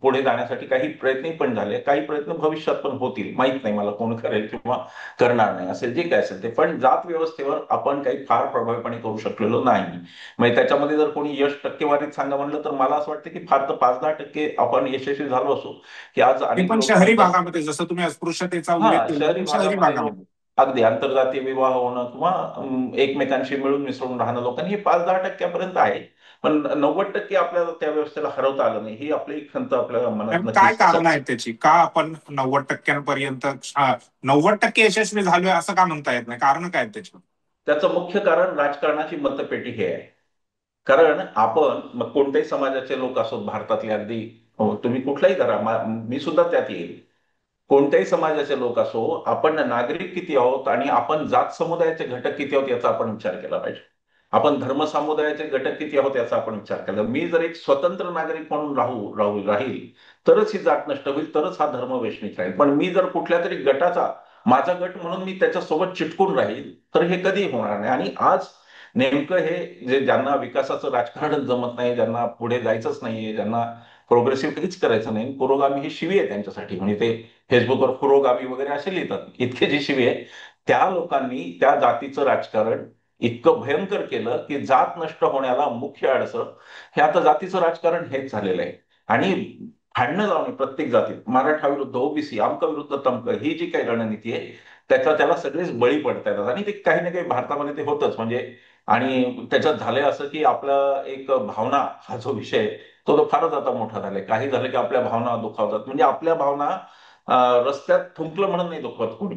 S2: पुढे जाण्यासाठी काही प्रयत्नही पण झाले, काही प्रयत्न भविष्यात पण होतील, माहित नाही मला कोण करेल किंवा करणार नाही असेल, जे काय असेल ते. पण जात व्यवस्थेवर आपण काही फार प्रभावीपणे करू शकलेलो नाही. म्हणजे त्याच्यामध्ये जर कोणी यश टक्केवारीत सांगा म्हणलं तर मला असं वाटतं की फार तर 5-10% आपण यशस्वी झालो असू, की आज
S1: ते
S2: अनेक
S1: पण
S2: लोक
S1: शहरी
S2: म्हणतात.
S1: भागामध्ये, जसं तुम्ही अस्पृश्यतेचा
S2: हा,
S1: उल्लेख केला,
S2: शहरी
S1: पण शहरी
S2: भागामध्ये लोक
S1: भागामध्ये.
S2: अगदी आंतरजातीय विवाह होणं किंवा एकमेकांशी मिळून मिसळून राहणं लोकांनी हे 5-10% आहे. पण 90% आपल्याला त्या व्यवस्थेला हरवता आलं नाही, ही आपली खंत आपल्या मनात
S1: आणि काय
S2: नक्कीच
S1: कारण
S2: असेल.
S1: आहे त्याची? का आपण 90%पर्यंत 90% यशस्वी झालोय असं का म्हणता येत नाही? कारण काय आहेत त्याची?
S2: त्याचं मुख्य कारण राजकारणाची मतपेटी हे आहे. कारण आपण मग कोणत्याही समाजाचे लोक असोत भारतातले, अगदी तुम्ही कुठलाही करा, मी सुद्धा त्यात येईल. कोणत्याही समाजाचे लोक असो, आपण नागरिक किती आहोत आणि आपण जात समुदायाचे घटक किती आहोत याचा आपण विचार केला पाहिजे. आपण धर्म समुदायाचे घटक किती आहोत याचा आपण विचार केला. मी जर एक स्वतंत्र नागरिक म्हणून राहील तरच ही जात नष्ट होईल, तरच हा धर्म वैश्विक राहील. पण मी जर कुठल्या तरी गटाचा माझा गट म्हणून मी त्याच्यासोबत चिटकून राहील तर हे कधीही होणार नाही. आणि आज नेमकं हे जे ज्यांना विकासाचं राजकारण जमत नाही, ज्यांना पुढे जायचंच नाहीये, ज्यांना प्रोग्रेसिव्ह काहीच करायचं नाही, पुरोगामी ही शिवी आहे त्यांच्यासाठी. म्हणजे ते फेसबुकवर पुरोगामी वगैरे असे लिहितात, इतके जी शिवी आहे. त्या लोकांनी त्या जातीचं राजकारण इतकं भयंकर केलं की जात नष्ट होण्याला मुख्य अडसर हे आता जातीचं राजकारण हेच झालेलं आहे. आणि भांडणं लावणे प्रत्येक जातीत, मराठा विरुद्ध ओबीसी, अमक विरुद्ध तमक, ही जी काही रणनीती आहे त्याला सगळेच बळी पडत आहेत. आणि ते काही ना काही भारतामध्ये ते होतच म्हणजे. आणि त्याच्यात झालंय असं की आपला एक भावना हा जो विषय आहे, तो फारच आता मोठा झालाय. काही झालं की आपल्या भावना दुखावतात. म्हणजे आपल्या भावना रस्त्यात थुंकलं म्हणून नाही दुखवत कोणी,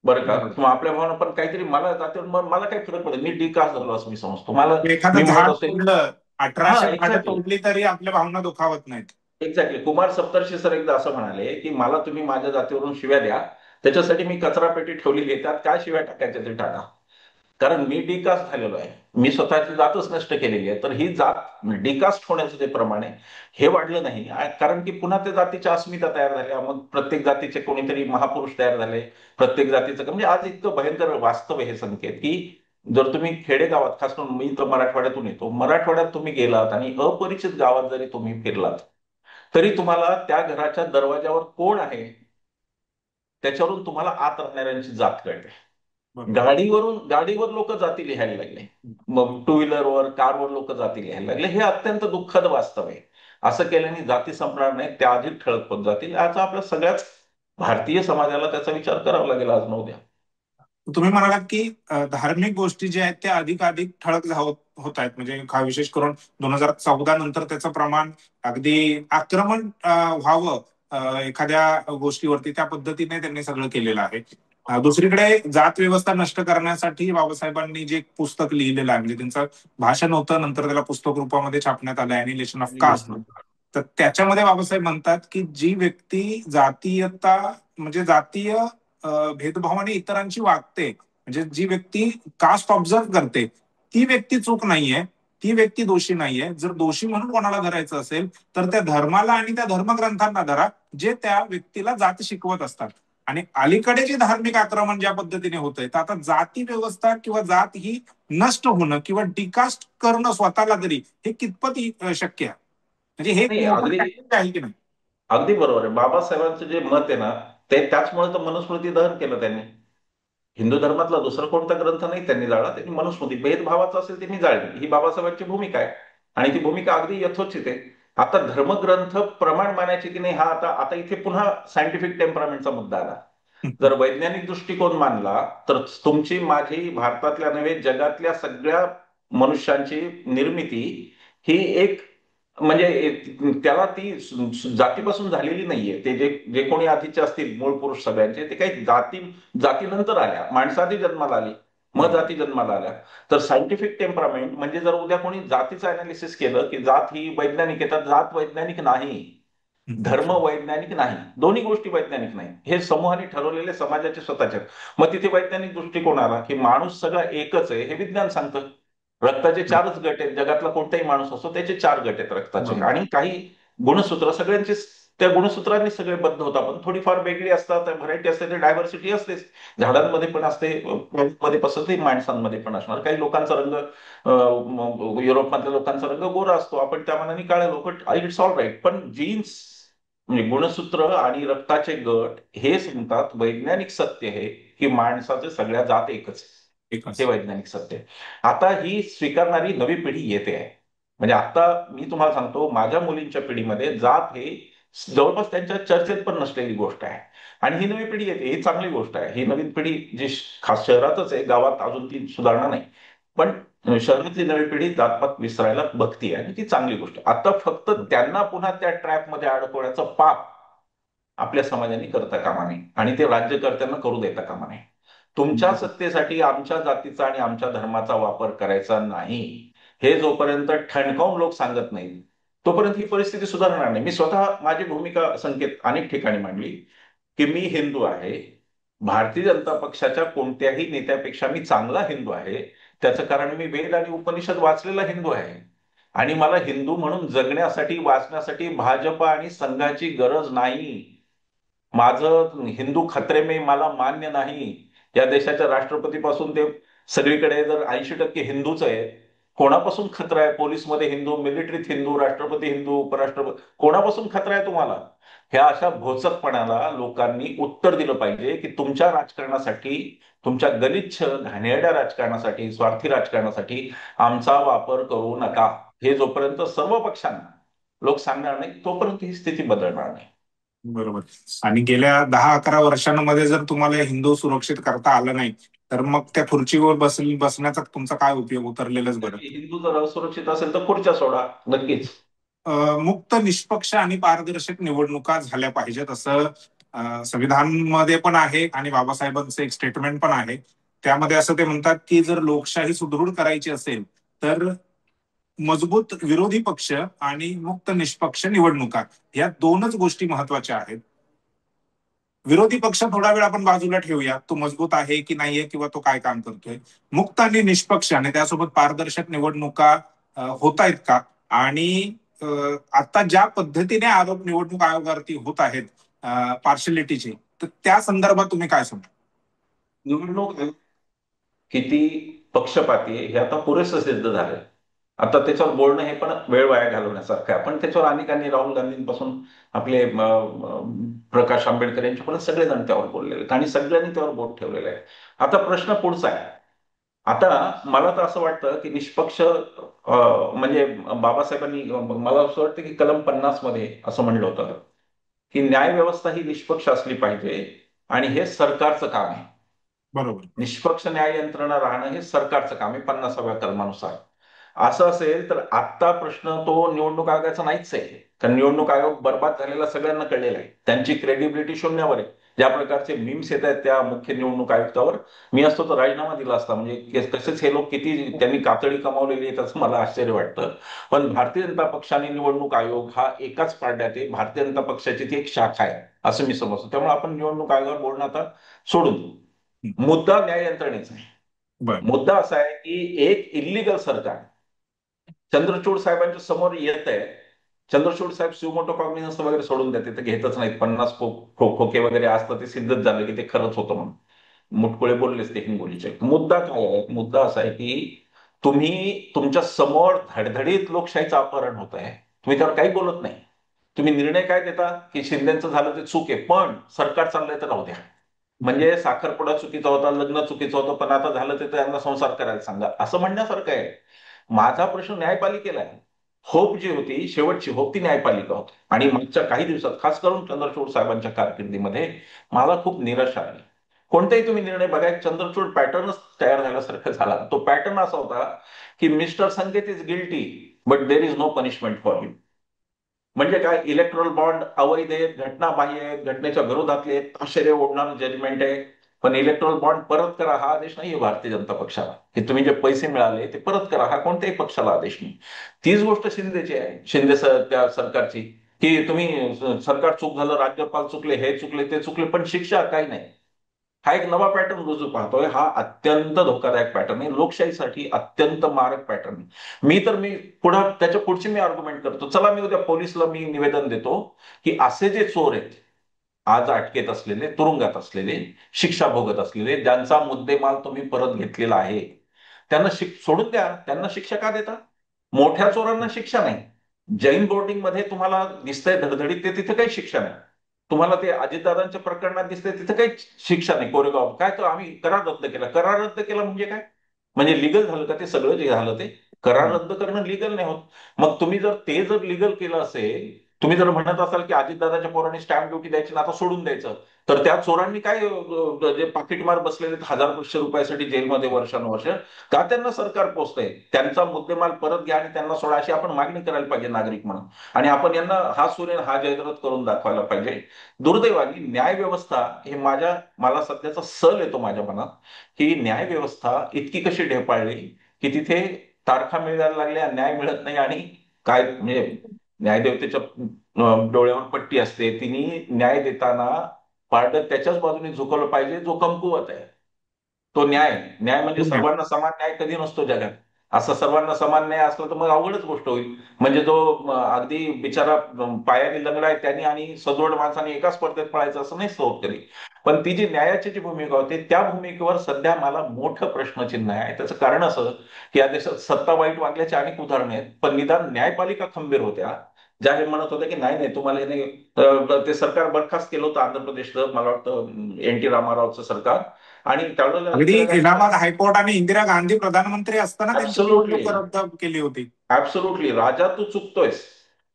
S2: बरं का.
S1: बरोबर.
S2: किंवा आपल्या भावना पण काहीतरी मला जाते, मला काही फरक पडत, मी डिकास्ट झालो असं मी समजतो. मला मी
S1: एखादं
S2: म्हणत
S1: झाड
S2: असेल.
S1: तोडलं,
S2: हा,
S1: 18 झाडं
S2: एक्झॅक्टली.
S1: तोडली तरी आपल्या भावना दुखावत नाहीत.
S2: एक्झॅक्टली. कुमार सप्तर्षी सर एकदा असं म्हणाले की मला तुम्ही माझ्या जातीवरून शिव्या द्या, त्याच्यासाठी मी कचरा पेटी ठेवलेली आहे, त्यात काय शिव्या टाकायच्या ते टाका. कारण मी डिकास्ट झालेलो आहे, मी स्वतःची जातच नष्ट केलेली आहे. तर ही जात डिकास्ट होण्याचं जे प्रमाण आहे हे वाढलं नाही. कारण की पुन्हा त्या जातीच्या अस्मिता तयार झाल्या, मग प्रत्येक जातीचे कोणीतरी महापुरुष तयार झाले. प्रत्येक जातीचं म्हणजे आज इतकं भयंकर वास्तव आहे हे संकेत की जर तुम्ही खेडेगावात, खास करून मी तर मराठवाड्यातून येतो, मराठवाड्यात तुम्ही गेलात आणि अपरिचित गावात जरी तुम्ही फिरलात तरी तुम्हाला त्या घराच्या दरवाजावर कोण आहे त्याच्यावरून तुम्हाला आत राहणाऱ्यांची जात कळते.
S1: बरोबर.
S2: गाडीवर लोक जाती लिहायला लागले, मग टू व्हीलरवर कारवर लोक जाती लिहायला लागले. हे अत्यंत दुःखद वास्तव आहे. असं केल्याने जाती संपणार नाही, त्या अधिक ठळक होत जातील. याचा आपल्या सगळ्याच भारतीय समाजाला त्याचा विचार करावा लागेल आज न उद्या.
S1: तुम्ही म्हणालात की धार्मिक गोष्टी ज्या आहेत त्या अधिकाधिक ठळक होत आहेत. म्हणजे विशेष करून 2014 नंतर त्याचं प्रमाण अगदी आक्रमण व्हावं एखाद्या गोष्टीवरती, त्या पद्धतीने त्यांनी सगळं केलेलं आहे. दुसरीकडे जात व्यवस्था नष्ट करण्यासाठी बाबासाहेबांनी जे पुस्तक लिहिलेलं आहे, म्हणजे त्यांचं भाषण होतं, नंतर त्याला पुस्तक रूपामध्ये छापण्यात आलं, ॲनिहिलेशन ऑफ कास्ट. तर त्याच्यामध्ये बाबासाहेब म्हणतात की जी व्यक्ती जातीयता, म्हणजे जातीय भेदभावाने इतरांची वागते, म्हणजे जी व्यक्ती कास्ट ऑब्झर्व करते, ती व्यक्ती चूक नाहीये, ती व्यक्ती दोषी नाहीये. जर दोषी म्हणून कोणाला धरायचं असेल तर त्या धर्माला आणि त्या धर्मग्रंथांना धरा, जे त्या व्यक्तीला जात शिकवत असतात. आणि अलीकडे जे धार्मिक आक्रमण ज्या पद्धतीने होतंय, तर आता जाती व्यवस्था किंवा जात ही नष्ट होणं किंवा डिकास्ट करणं स्वतःला तरी, हे कितपत शक्य आहे? म्हणजे हे एक
S2: नाही,
S1: मोठं
S2: अगदी
S1: चॅलेंज आहे की नाही?
S2: अगदी बरोबर आहे. बाबासाहेबांचं जे मत आहे ना, ते त्याचमुळे तर मनुस्मृती दहन केलं त्यांनी. हिंदू धर्मातला दुसरा कोणता ग्रंथ नाही त्यांनी जाळला, त्यांनी मनुस्मृती भेदभावाचं असेल त्यांनी जाळली. ही बाबासाहेबांची भूमिका आहे आणि ती भूमिका अगदी यथोचित आहे. आता धर्मग्रंथ प्रमाण मानायचे की नाही, हा आता आता इथे पुन्हा सायंटिफिक टेम्परामेंटचा मुद्दा आला. जर वैज्ञानिक दृष्टिकोन मानला तर तुमची माझी भारतातल्या नव्हे जगातल्या सगळ्या मनुष्यांची निर्मिती ही एक म्हणजे त्याला ती जातीपासून झालेली नाहीये. ते जे जे कोणी आधीचे असतील मूळ पुरुष सगळ्यांचे, ते काही जातीनंतर आल्या. माणसं आधी जन्माला आली, मग
S1: बरोबर.
S2: जाती जन्माला आल्या. तर सायंटिफिक टेम्परामेंट म्हणजे जर उद्या कोणी जातीचं अनालिसिस केलं की जात ही वैज्ञानिक आहे, तर जात वैज्ञानिक नाही, धर्म वैज्ञानिक नाही, दोन्ही गोष्टी वैज्ञानिक नाही. हे समूहाने ठरवलेले समाजाचे स्वतःचे. मग तिथे वैज्ञानिक दृष्टिकोन आला की माणूस सगळा एकच आहे, हे विज्ञान सांगतं. रक्ताचे 4च गट आहेत, जगातला कोणताही माणूस असो त्याचे 4 गट आहेत रक्ताचे,
S1: बरोबर.
S2: आणि काही गुणसूत्र सगळ्यांचे त्या गुणसूत्रांनी सगळे बद्ध होता. पण थोडीफार वेगळी असतात, व्हरायटी असते, ते डायव्हर्सिटी असतेच. झाडांमध्ये पण असते, मध्ये पण असते, माणसांमध्ये पण असणार. काही लोकांचा रंग युरोपमधल्या लोकांचा रंग गोरा असतो, आपण त्या मनाने काळे लोक, इट्स ऑल राईट. पण जीन्स म्हणजे गुणसूत्र आणि रक्ताचे गट हे सांगतात वैज्ञानिक सत्य हे की माणसाचे सगळ्या जात एकच आहे.
S1: एकच.
S2: हे वैज्ञानिक सत्य आहे. आता ही स्वीकारणारी नवी पिढी येते आहे. म्हणजे आता मी तुम्हाला सांगतो, माझ्या मुलींच्या पिढीमध्ये जात हे जवळपास त्यांच्या चर्चेत पण नसलेली गोष्ट आहे. आणि ही नवी पिढी येते, ही चांगली गोष्ट आहे. ही नवीन पिढी जी खास शहरातच आहे, गावात अजून ती सुधारणा नाही. पण शहरातली नवी पिढी जातपात विसरायला बघतीये आणि ती चांगली गोष्ट आहे. आता फक्त त्यांना पुन्हा त्या ट्रॅपमध्ये अडकवण्याचं पाप आपल्या समाजाने करता कामा नये आणि ते राज्यकर्त्यांना करू देता कामा नये. तुमच्या सत्तेसाठी आमच्या जातीचा आणि आमच्या धर्माचा वापर करायचा नाही, हे जोपर्यंत ठणकावून लोक सांगत नाहीत, तोपर्यंत ही परिस्थिती सुधारणार नाही. मी स्वतः माझी भूमिका संकेत अनेक ठिकाणी मांडली की मी हिंदू आहे. भारतीय जनता पक्षाच्या कोणत्याही नेत्यापेक्षा मी चांगला हिंदू आहे. त्याचं कारण मी वेद आणि उपनिषद वाचलेला हिंदू आहे. आणि मला हिंदू म्हणून जगण्यासाठी, वाचण्यासाठी भाजप आणि संघाची गरज नाही. माझं हिंदू खत्रे में मला मान्य नाही. या देशाच्या राष्ट्रपतीपासून ते सगळीकडे जर 80% हिंदूच आहे, कोणापासून खतरा आहे? पोलिसमध्ये हिंदू, मिलिटरीत हिंदू, राष्ट्रपती हिंदू, उपराष्ट्रपती, कोणापासून खतरा आहे तुम्हाला? ह्या अशा भोचकपणाला लोकांनी उत्तर दिलं पाहिजे की तुमच्या राजकारणासाठी, तुमच्या गलिच्छ घाणेरड्या राजकारणासाठी, स्वार्थी राजकारणासाठी आमचा वापर करू नका. हे जोपर्यंत सर्व पक्षांना लोक सांगणार नाही, तोपर्यंत ही स्थिती बदलणार नाही.
S1: बरोबर. आणि गेल्या 10-11 वर्षांमध्ये जर तुम्हाला हिंदू सुरक्षित करता आलं नाही, तर मग त्या खुर्चीवर बसण्याचा तुमचा काय उपयोग? उतरलेलंच बरं.
S2: हिंदू जर असुरक्षित असेल तर खुर्च्या सोडा, नक्कीच.
S1: मुक्त, निष्पक्ष आणि पारदर्शक निवडणुका झाल्या पाहिजेत असं संविधानमध्ये पण आहे आणि बाबासाहेबांचं एक स्टेटमेंट पण आहे. त्यामध्ये असं ते म्हणतात की जर लोकशाही सुदृढ करायची असेल तर मजबूत विरोधी पक्ष आणि मुक्त निष्पक्ष निवडणुका, या दोनच गोष्टी महत्वाच्या आहेत. विरोधी पक्ष थोडा वेळ आपण बाजूला ठेवूया, तो मजबूत आहे की नाहीये किंवा तो काय काम करतोय. मुक्त आणि निष्पक्ष आणि त्यासोबत पारदर्शक निवडणुका होत आहेत का? आणि आता ज्या पद्धतीने आरोप निवडणूक आयोगावरती होत आहेत पार्शलिटीचे, तर त्या संदर्भात तुम्ही काय सांगता?
S2: निवडणूक किती पक्षपाती आहे हे आता पुरेसं सिद्ध झालंय. आता त्याच्यावर बोलणं हे पण वेळ वाया घालवण्यासारखं आहे. पण त्याच्यावर अनेकांनी, राहुल गांधींपासून आपले प्रकाश आंबेडकर यांच्यापर्यंत सगळेजण त्यावर बोललेले आहेत आणि सगळ्यांनी त्यावर बोट ठेवलेलं आहे. आता प्रश्न पुढचा आहे. आता मला तर असं वाटतं की निष्पक्ष म्हणजे बाबासाहेबांनी, मला असं वाटतं की कलम 50 मध्ये असं म्हणलं होतं की न्याय व्यवस्था ही निष्पक्ष असली पाहिजे आणि हे सरकारचं काम आहे.
S1: बरोबर.
S2: निष्पक्ष न्याय यंत्रणा राहणं हे सरकारचं काम आहे 50व्या कलमानुसार. असं असेल तर आत्ता प्रश्न तो निवडणूक आयोगाचा नाहीच आहे. कारण निवडणूक आयोग बर्बाद झालेला सगळ्यांना कळलेला आहे. त्यांची क्रेडिबिलिटी शून्यावर आहे. ज्या प्रकारचे मीम्स येत आहेत त्या मुख्य निवडणूक आयुक्तावर, मी असतो तर राजीनामा दिला असता. म्हणजे तसेच हे लोक किती त्यांनी कातडी कमावलेली आहे त्याचं मला आश्चर्य वाटतं. पण भारतीय जनता पक्ष आणि निवडणूक आयोग हा एकाच पारड्यात आहे. भारतीय जनता पक्षाची ती एक शाखा आहे असं मी समजतो. त्यामुळे आपण निवडणूक आयोगावर बोलणं आता सोडून देऊ. मुद्दा न्याय यंत्रणेचा आहे.
S1: बरं.
S2: मुद्दा असा आहे की एक इलिगल सरकार चंद्रचूड साहेबांच्या समोर येत आहे. चंद्रचूड साहेब सुमोटो कॉग्निझन्स वगैरे सोडून देते, ते घेतच नाहीत. 50 खोके वगैरे असतं, ते सिद्धच झालं की ते खरंच होतं म्हणून. मुटकुळे बोललेच ते हिंगोलीचे. मुद्दा काय आहे? मुद्दा असा आहे की तुम्ही, तुमच्या समोर धडधडीत लोकशाहीचं अपहरण होत आहे, तुम्ही त्यावर काही बोलत नाही. तुम्ही निर्णय काय देता की शिंदेचं झालं ते चूक आहे, पण सरकार चाललंय तर राहू द्या. म्हणजे साखरपुडा चुकीचा होता, लग्न चुकीचं होतं, पण आता झालं ते त्यांना संसार करायला सांगा, असं म्हणण्यासारखं आहे. माझा प्रश्न न्यायपालिकेला आहे. होप जी होती, शेवटची होप, ती न्यायपालिका होती. आणि मागच्या काही दिवसात, खास करून चंद्रचूड साहेबांच्या कारकिर्दीमध्ये मला खूप निराशा आली. कोणताही तुम्ही निर्णय बघा, एक चंद्रचूड पॅटर्नच तयार झाल्यासारखं झाला. तो पॅटर्न असा होता की mister Sanket is guilty but there is no punishment for him. म्हणजे काय? इलेक्ट्रल बॉन्ड अवैध आहेत, घटनाबाह्य आहेत, घटनेच्या विरोधातले आहेत, आश्चर्य ओढणारं जजमेंट आहे. पण इलेक्ट्रॉल बॉन्ड परत करा हा आदेश नाहीये भारतीय जनता पक्षाला. की तुम्ही जे पैसे मिळाले ते परत करा हा कोणत्याही पक्षाला आदेश नाही. तीच गोष्ट शिंदेची आहे, त्या सरकारची, की तुम्ही सरकार चूक झालं, राज्यपाल चुकले, हे चुकले, ते चुकले, पण शिक्षा काही नाही. हा एक नवा पॅटर्न रुजू पाहतोय. हा अत्यंत धोकादायक पॅटर्न आहे, लोकशाहीसाठी अत्यंत मारक पॅटर्न आहे. मी पुढे त्याच्या पुढची मी आर्ग्युमेंट करतो. चला, मी उद्या पोलिसला मी निवेदन देतो की असे जे चोर आहेत, आज अटकेत असलेले, तुरुंगात असलेले, शिक्षा भोगत असलेले, ज्यांचा मुद्देमाल तुम्ही परत घेतलेला आहे, त्यांना सोडून द्या. त्यांना शिक्षा का देता? मोठ्या चोरांना शिक्षा नाही. जैन बोर्डिंगमध्ये तुम्हाला दिसतंय धडधडीत, ते तिथे काही शिक्षा नाही. तुम्हाला ते अजितदादांच्या प्रकरणात दिसतंय तिथे काही शिक्षा नाही. कोरेगाव काय, तर आम्ही करार रद्द केला. करार रद्द केला म्हणजे काय? म्हणजे लिगल झालं का ते सगळं जे झालं ते? करार रद्द करणं लिगल नाही होत. मग तुम्ही जर ते जर लिगल केलं असेल, तुम्ही जर म्हणत असाल की अजितदादाच्या पोरांनी स्टॅम्प ड्युटी द्यायची ना आता सोडून द्यायचं, तर त्या चोरांनी काय जे पाकिटमार बसलेले हजार 500 रुपयासाठी जेलमध्ये वर्षानुवर्ष, का त्यांना सरकार पोचतंय? त्यांचा मुद्देमाल परत घ्या आणि त्यांना सोडा, अशी आपण मागणी करायला पाहिजे नागरिक म्हणून. आणि आपण यांना हा सूर्य हा जयद्रथ करून दाखवायला पाहिजे. दुर्दैवाने न्याय व्यवस्था हे मला सध्याचा सल येतो माझ्या मनात, की न्याय व्यवस्था इतकी कशी ढेपाळली की तिथे तारखा मिळायला लागल्या, न्याय मिळत नाही. आणि काय म्हणजे न्यायदेवतेच्या डोळ्यावर पट्टी असते, तिने न्याय देताना पारडं त्याच्याच बाजूने झुकवलं पाहिजे जो कमकुवत आहे. तो न्याय म्हणजे सर्वांना समान न्याय कधी नसतो जगात. असं सर्वांना समान न्याय असला तर मग अवघडच गोष्ट होईल. म्हणजे जो अगदी बिचारा पायाने लंगडा आहे त्यांनी आणि सदोड माणसाने एका स्पर्धेत पळायचं असं नाही होत कधी. पण ती जी न्यायाची जी भूमिका होती त्या भूमिकेवर सध्या मला मोठं प्रश्नचिन्ह आहे. त्याचं कारण असं की या देशात सत्ता वाईट वागल्याची अनेक उदाहरणे आहेत, पण निदान न्यायपालिका खंबीर होत्या, ज्या हे म्हणत होत्या की नाही नाही तुम्हाला हे नाही. ते सरकार बरखास्त केलं होतं आंध्र प्रदेशचं, मला वाटतं एन टी रामारावचं सरकार. आणि त्यावेळेला
S1: अगदी
S2: इंदिरा गांधी
S1: इलाहाबाद हायकोर्ट आणि इंदिरा गांधी प्रधानमंत्री असताना त्यांची
S2: ऍब्सोल्युटली
S1: निवडणूक रद्द केली होती.
S2: ऍब्सोल्युटली राजा तू चुकतोयस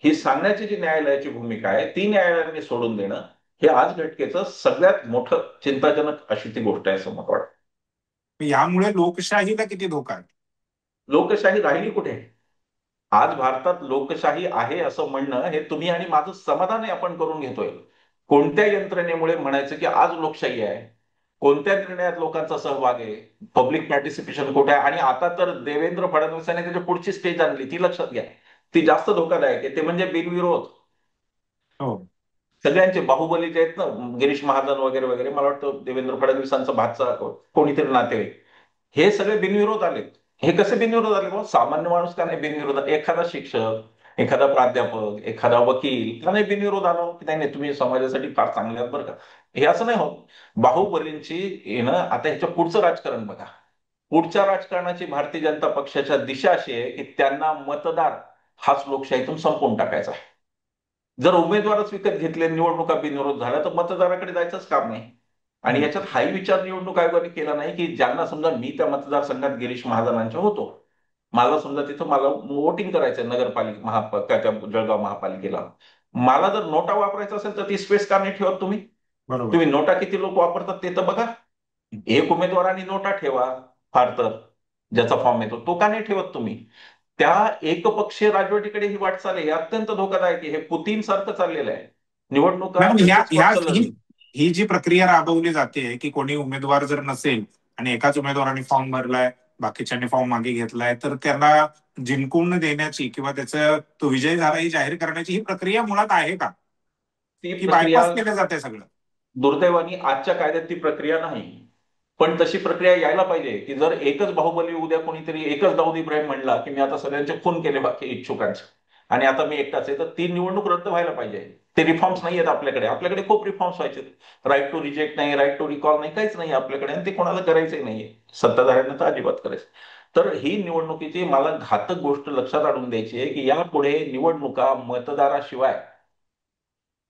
S2: ही सांगण्याची जी न्यायालयाची भूमिका आहे ती न्यायालयाने सोडून देणं, हे आज घटकेचं सगळ्यात मोठं चिंताजनक अशी ती गोष्ट आहे असं मला वाटतं.
S1: यामुळे लोकशाहीला किती धोका आहे?
S2: लोकशाही राहिली कुठे? आज भारतात लोकशाही आहे असं म्हणणं हे तुम्ही आणि माझं समाधान आहे आपण करून घेतोय. कोणत्या यंत्रणेमुळे म्हणायचं की आज लोकशाही आहे? कोणत्या निर्णयात लोकांचा सहभाग आहे? पब्लिक पार्टिसिपेशन कुठे आहे? आणि आता तर देवेंद्र फडणवीसांनी त्याच्या पुढची स्टेज आणली, ती लक्षात घ्या. ती जास्त धोकादायक आहे. ते म्हणजे बिनविरोध.
S1: हो.
S2: सगळ्यांचे बाहुबली जे आहेत ना, गिरीश महाजन वगैरे वगैरे, मला वाटतं देवेंद्र फडणवीसांचा भाचा कोणीतरी नातेवाईक, हे सगळे बिनविरोध आलेत. हे कसे बिनविरोध आले? मग सामान्य माणूस का नाही बिनविरोध? एखादा शिक्षक, एखादा प्राध्यापक, एखादा वकील का नाही बिनविरोध आला की नाही नाही तुम्ही समाजासाठी फार चांगले आहात बरं का? हे असं नाही होत. बाहुबलींची येणं, आता ह्याच्या पुढचं राजकारण बघा. पुढच्या राजकारणाची भारतीय जनता पक्षाच्या दिशा अशी आहे की त्यांना मतदार हाच लोकशाहीतून संपवून टाकायचा आहे. जर उमेदवारच विकत घेतले, निवडणुका बिनविरोध झाल्या, तर मतदाराकडे जायचंच काम नाही. आणि
S1: हम्म.
S2: याच्यात हाही विचार निवडणूक आयोगाने केला नाही की ज्यांना समजा मी त्या मतदारसंघात गिरीश महाजनांच्या होतो, मला समजा तिथं मला वोटिंग करायचंय नगरपालिका त्या जळगाव महापालिकेला, मला जर नोटा वापरायचा असेल तर ती स्पेस का नाही ठेवत तुम्ही?
S1: बरोबर.
S2: तुम्ही नोटा किती लोक वापरतात ते तर बघा. एक उमेदवाराने नोटा ठेवा, फार तर ज्याचा फॉर्म येतो तो का नाही ठेवत तुम्ही? त्या एकपक्षीय राजवटीकडे ही वाटचाल आहे. हे अत्यंत धोकादायक आहे. हे पुतीन सारखं चाललेलं आहे. निवडणुका
S1: मॅडम,
S2: त्यांचं स्वतः लढणं.
S1: ही जी प्रक्रिया राबवली जाते की कोणी उमेदवार जर नसेल आणि एकाच उमेदवाराने फॉर्म भरलाय, बाकीच्यांनी फॉर्म मागे घेतलाय, तर त्यांना जिंकून देण्याची किंवा त्याचा तो विजय झाला ही जाहीर करण्याची ही प्रक्रिया मुळात आहे का,
S2: ती
S1: की
S2: प्रक्रिया
S1: बायपास केलं जाते सगळं?
S2: दुर्दैवाने आजच्या कायद्यात ती प्रक्रिया नाही. पण तशी प्रक्रिया यायला पाहिजे की जर एकच बाहुबली उद्या कोणीतरी एकच दाऊद इब्राहिम म्हणला की मी आता सगळ्यांचे खून केले बाकी इच्छुकांचे आणि आता मी एकटाच आहे, तर ती निवडणूक रद्द व्हायला पाहिजे. ते रिफॉर्म्स नाही आहेत आपल्याकडे. आपल्याकडे खूप रिफॉर्म्स व्हायचे. राईट टू रिजेक्ट नाही, राईट टू रिकॉल नाही, काहीच नाही आपल्याकडे. आणि ते कोणाला करायचंही नाहीये, सत्ताधाऱ्यांना तर अजिबात करायचं. तर ही निवडणुकीची मला घातक गोष्ट लक्षात आणून द्यायची आहे की यापुढे निवडणुका मतदाराशिवाय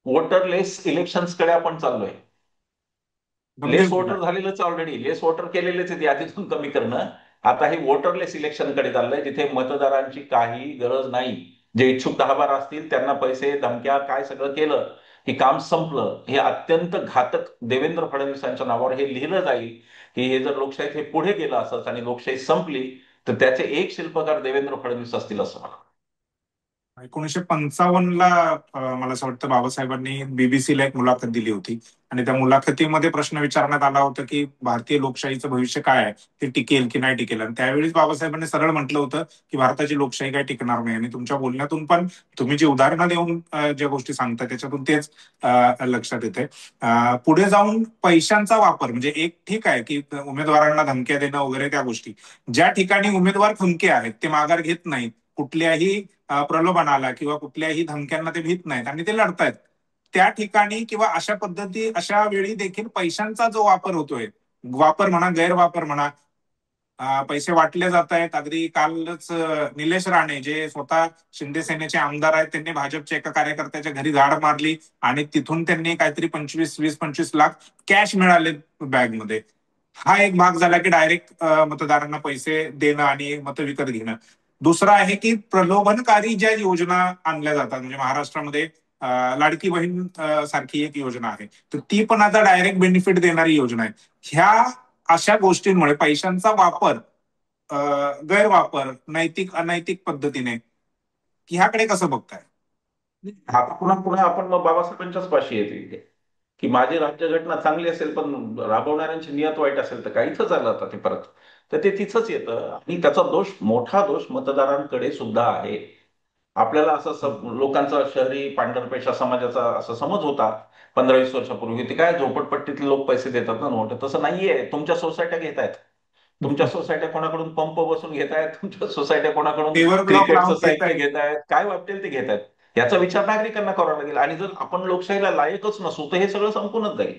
S2: वोटरलेस इलेक्शन्सकडे आपण चाललोय.
S1: गंभीर
S2: लेस
S1: मुद्दा
S2: वोटर झालेलंच, ऑलरेडी लेस वोटर केलेलेच आहेत, यादीतून कमी करणं. आता हे वोटरलेस इलेक्शनकडे चाललंय जिथे मतदारांची काही गरज नाही. जे इच्छुक 10-12 असतील त्यांना पैसे धमक्या काय सगळं केलं की काम संपलं. हे अत्यंत घातक देवेंद्र फडणवीसांच्या नावावर हे लिहिलं जाईल की हे जर लोकशाहीत हे पुढे गेलं असंच आणि लोकशाही संपली तर त्याचे एक शिल्पकार देवेंद्र फडणवीस असतील असं मला
S1: 1955ला मला असं वाटतं बाबासाहेबांनी बीबीसीला एक मुलाखत दिली होती. आणि त्या मुलाखतीमध्ये प्रश्न विचारण्यात आला होता की भारतीय लोकशाहीचं भविष्य काय आहे, ते टिकेल की नाही टिकेल. आणि त्यावेळीच बाबासाहेबांनी सरळ म्हटलं होतं की भारताची लोकशाही काय टिकणार नाही. आणि तुमच्या बोलण्यातून पण तुम्ही जी उदाहरणं देऊन ज्या गोष्टी सांगता त्याच्यातून तेच लक्षात येते. पुढे जाऊन पैशांचा वापर म्हणजे एक ठीक आहे की उमेदवारांना धमक्या देणं वगैरे त्या गोष्टी, ज्या ठिकाणी उमेदवार खमके आहेत ते माघार घेत नाहीत, कुठल्याही प्रलोभनाला किंवा कुठल्याही धमक्यांना ते भीत नाहीत आणि ते लढतायत, त्या ठिकाणी किंवा अशा पद्धती अशा वेळी देखील पैशांचा जो वापर होतोय, वापर म्हणा गैरवापर म्हणा, पैसे वाटले जात आहेत. अगदी कालच निलेश राणे जे स्वतः शिंदे सेनेचे आमदार आहेत त्यांनी भाजपच्या एका कार्यकर्त्याच्या घरी धाड मारली आणि तिथून त्यांनी काहीतरी 25 लाख कॅश मिळाले बॅगमध्ये. हा एक भाग झाला की डायरेक्ट मतदारांना पैसे देणं आणि मतं विकत घेणं. दुसरा आहे की प्रलोभनकारी ज्या योजना आणल्या जातात, म्हणजे महाराष्ट्रामध्ये लाडकी बहीण सारखी एक योजना आहे, तर ती पण आता डायरेक्ट बेनिफिट देणारी योजना आहे. ह्या अशा गोष्टींमुळे पैशांचा वापर, गैरवापर, नैतिक अनैतिक पद्धतीने, ह्याकडे कसं बघताय?
S2: आता पुन्हा पुन्हा आपण मग बाबासाहेबांच्याच पाशी येते की माझी राज्यघटना चांगली असेल पण राबवणाऱ्यांची नियत वाईट असेल तर काय इथं झालं आता ते परत. तर ते तिथंच येतं आणि त्याचा दोष, मोठा दोष मतदारांकडे सुद्धा आहे. आपल्याला असं लोकांचा शहरी पांढरपेशा समाजाचा असा समज होता 15-20 वर्षापूर्वी, ते काय झोपडपट्टीतले लोक पैसे देतात ना नोट, तसं नाहीये. तुमच्या सोसायट्या घेत आहेत, तुमच्या सोसायट्या कोणाकडून पंप बसून घेत आहेत, तुमच्या सोसायट्या कोणाकडून
S1: पेवर ब्लॉक
S2: क्रिकेटचं
S1: लावून घेत
S2: साहित्य घेत आहेत, काय वाटेल ते घेत आहेत. याचा विचार नागरिकांना करावा लागेल. आणि जर आपण लोकशाहीला लायकच नसू तर हे सगळं संपूनच जाईल.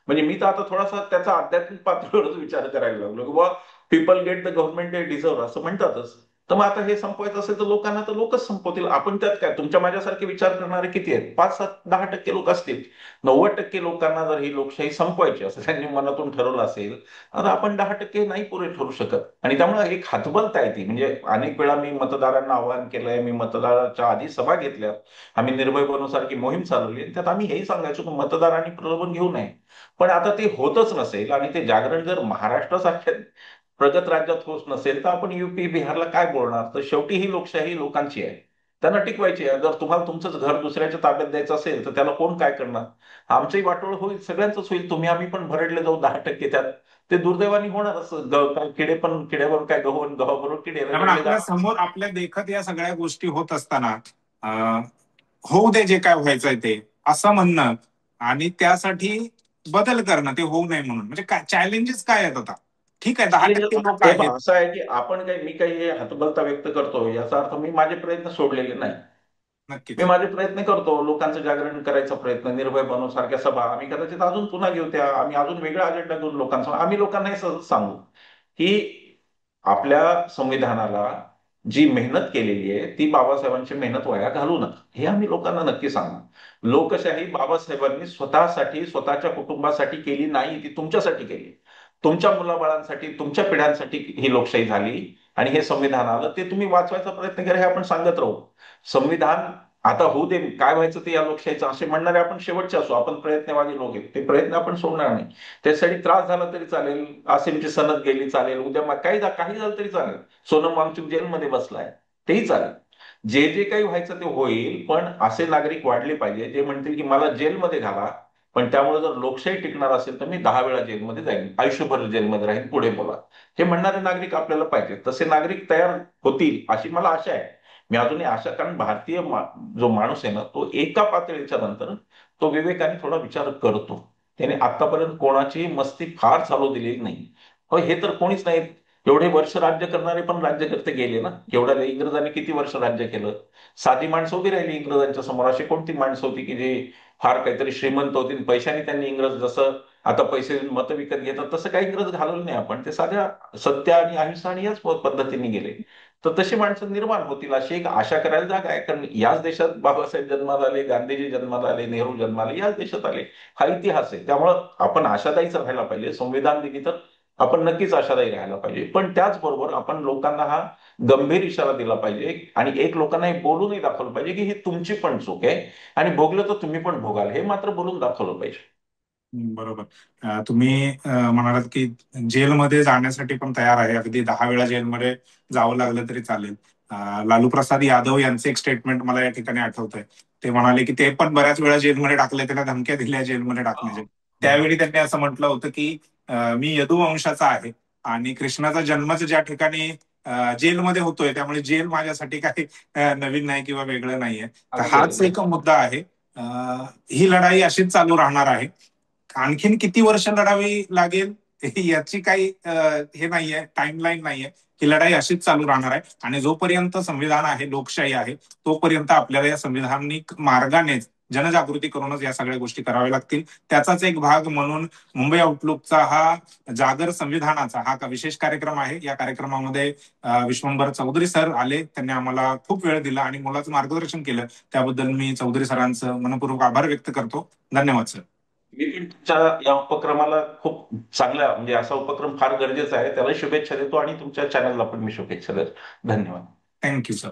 S2: म्हणजे मी तर आता थोडासा त्याचा आध्यात्मिक पातळीवरच विचार करायला लागलो की बुवा, people get the government they deserve असं म्हणतातच. तर मग आता हे संपवायचं असेल तर लोकांना तर लोकच संपवतील. आपण त्यात काय, तुमच्या माझ्यासारखे विचार करणारे किती आहेत? 5-7-10% लोक असतील. 90% लोकांना जर ही लोकशाही संपवायची असं त्यांनी मनातून ठरवलं असेल, तर आपण 10% नाही पुरे ठरू शकत. आणि त्यामुळे एक हतबलता आहे ती. म्हणजे अनेक वेळा मी मतदारांना आवाहन केलंय, मी मतदाराच्या आधी सभा घेतल्या, आम्ही निर्भय बनू सारखी मोहीम चालवली आणि त्यात आम्ही हेही सांगायचो की मतदारांनी प्रलोभन घेऊ नये. पण आता ते होतच नसेल आणि ते जागरण जर महाराष्ट्रासारख्या प्रगत राज्यात होत नसेल तर आपण युपी बिहारला काय बोलणार? तर शेवटी ही लोकशाही लोकांची आहे, त्यांना टिकवायची आहे. जर तुम्हाला तुमचंच घर दुसऱ्याच्या ताब्यात द्यायचं असेल तर त्याला कोण काय करणार? आमचंही वाटोळ होईल, सगळ्यांचंच होईल. तुम्ही आम्ही पण भरडले जाऊ 10% त्यात. ते दुर्दैवाने होणार असं. काय किडे पण किड्याबरोबर काय, गहू गव्हाबरोबर किडे
S1: कारण
S2: रगडले
S1: आपल्या
S2: जाणार.
S1: समोर आपल्या देखत या सगळ्या गोष्टी होत असताना अं, होऊ दे जे काय व्हायचंय ते, असं म्हणणं आणि त्यासाठी बदल करणं, ते होऊ नये म्हणून, म्हणजे काय चॅलेंजेस काय आहेत आता? ठीक आहे, दहा
S2: चॅलेंजेस
S1: टक्के लोक
S2: हे
S1: आहेत.
S2: असं आहे की आपण काही, मी काही हे हतबलता व्यक्त करतो याचा अर्थ मी माझे प्रयत्न सोडलेले नाही. मी
S1: नक्कीच.
S2: माझे प्रयत्न करतो, लोकांचं जागरण करायचा प्रयत्न, निर्भय बनव सारख्या सभा आम्ही कदाचित अजून पुन्हा घेऊ, त्या आम्ही अजून वेगळा अजेंडा घेऊन लोकांसमोर आम्ही लोकांना हे सहज सांगू की आपल्या संविधानाला जी मेहनत केलेली आहे ती बाबासाहेबांची मेहनत वाया घालू नका, हे आम्ही लोकांना नक्की सांगू. लोकशाही बाबासाहेबांनी स्वतःसाठी, स्वतःच्या कुटुंबासाठी केली नाही, ती तुमच्यासाठी केली. तुमच्या मुलाबाळांसाठी, तुमच्या पिढ्यांसाठी ही लोकशाही झाली. आणि हे संविधान आलं ते तुम्ही वाचवायचा प्रयत्न करा, हे आपण सांगत राहू. संविधान आता होऊ दे, काय व्हायचं ते या लोकशाहीचं असे म्हणणारे आपण शेवटचे असू. आपण प्रयत्नवादी लोक आहेत, ते प्रयत्न आपण सोडणार नाही. त्यासाठी त्रास झाला तरी चालेल, आसिमची सनद गेली चालेल, उद्या मग काही काही झालं तरी चालेल, सोनम वांगचुक जेलमध्ये बसलाय तेही चालेल. जे जे काही व्हायचं ते होईल. पण असे नागरिक वाढले पाहिजे जे म्हणतील की मला जेलमध्ये घाला, पण त्यामुळे जर लोकशाही टिकणार असेल तर मी 10 वेळा जेलमध्ये जाईन, आयुष्यभर जेलमध्ये राहीन, पुढे बोला. हे म्हणणारे नागरिक आपल्याला पाहिजे. तसे नागरिक तयार होतील अशी मला आशा आहे. मी अजूनही आशा, कारण भारतीय जो माणूस आहे ना तो एका पातळीच्या नंतर तो विवेकाने थोडा विचार करतो. त्याने आतापर्यंत कोणाची मस्ती फार चालू दिलेली नाही. हो, हे तर कोणीच नाही. एवढे वर्ष राज्य करणारे पण राज्यकर्ते गेले ना. एवढ्या इंग्रजांनी किती वर्ष राज्य केलं? साधी माणसं उभी राहिली इंग्रजांच्या समोर. अशी कोणती माणसं होती की जी फार काहीतरी श्रीमंत होती? पैशाने त्यांनी इंग्रज, जसं आता पैसे मत विकत घेतात तसं काही इंग्रज घालवलं नाही आपण. ते साध्या सत्य आणि अहिंसा आणि याच पद्धतीने गेले. तर तशी माणसं निर्माण होतील अशी एक आशा करायला जागा आहे. कारण याच देशात बाबासाहेब जन्माला आले, गांधीजी जन्माला आले, नेहरू जन्माला आले, याच देशात आले. हा इतिहास आहे. त्यामुळं आपण आशादायीच राहायला पाहिजे. संविधान दिनी तर आपण नक्कीच आशादायी राहायला पाहिजे. पण त्याचबरोबर आपण लोकांना हा गंभीर इशारा दिला पाहिजे आणि एक लोकांना हे बोलूनही दाखवलं पाहिजे की ही तुमची पण चूक आहे आणि भोगलं तर तुम्ही पण भोगाल, हे मात्र बोलून दाखवलं पाहिजे.
S1: बरोबर. तुम्ही म्हणालात की जेलमध्ये जाण्यासाठी पण तयार आहे, अगदी 10 वेळा जेलमध्ये जावं लागलं तरी चालेल. लालू प्रसाद यादव यांचे एक स्टेटमेंट मला या ठिकाणी आठवतंय. ते म्हणाले की ते पण बऱ्याच वेळा जेलमध्ये टाकले, त्यांना धमक्या दिल्या जेलमध्ये टाकण्याच्या. त्यावेळी त्यांनी असं म्हटलं होतं की मी यदुवंशाचा आहे आणि कृष्णाचा जन्मच ज्या ठिकाणी जेलमध्ये होतोय, त्यामुळे जेल माझ्यासाठी काही नवीन नाही किंवा वेगळं नाहीये. तर
S2: अगदी
S1: हाच
S2: अगदी.
S1: एक मुद्दा आहे. ही लढाई अशीच चालू राहणार आहे. आणखीन किती वर्ष लढावी लागेल याची काही हे नाहीये, टाइमलाईन नाहीये. ही लढाई अशीच चालू राहणार आहे आणि जोपर्यंत संविधान आहे, लोकशाही आहे, तोपर्यंत आपल्याला या संविधानिक मार्गानेच जनजागृती करूनच या सगळ्या गोष्टी कराव्या लागतील. त्याचाच एक भाग म्हणून मुंबई आउटलुकचा हा जागर संविधानाचा हा विशेष कार्यक्रम आहे. या कार्यक्रमामध्ये विश्वंभर चौधरी सर आले, त्यांनी आम्हाला खूप वेळ दिला आणि मुलाचं मार्गदर्शन केलं. त्याबद्दल मी चौधरी सरांचं मनपूर्वक आभार व्यक्त करतो. धन्यवाद सर.
S2: मी पण तुमच्या या उपक्रमाला खूप चांगला, म्हणजे असा उपक्रम फार गरजेचा आहे, त्याला शुभेच्छा देतो आणि तुमच्या चॅनलला पण मी शुभेच्छा देतो. धन्यवाद.
S1: Thank you sir.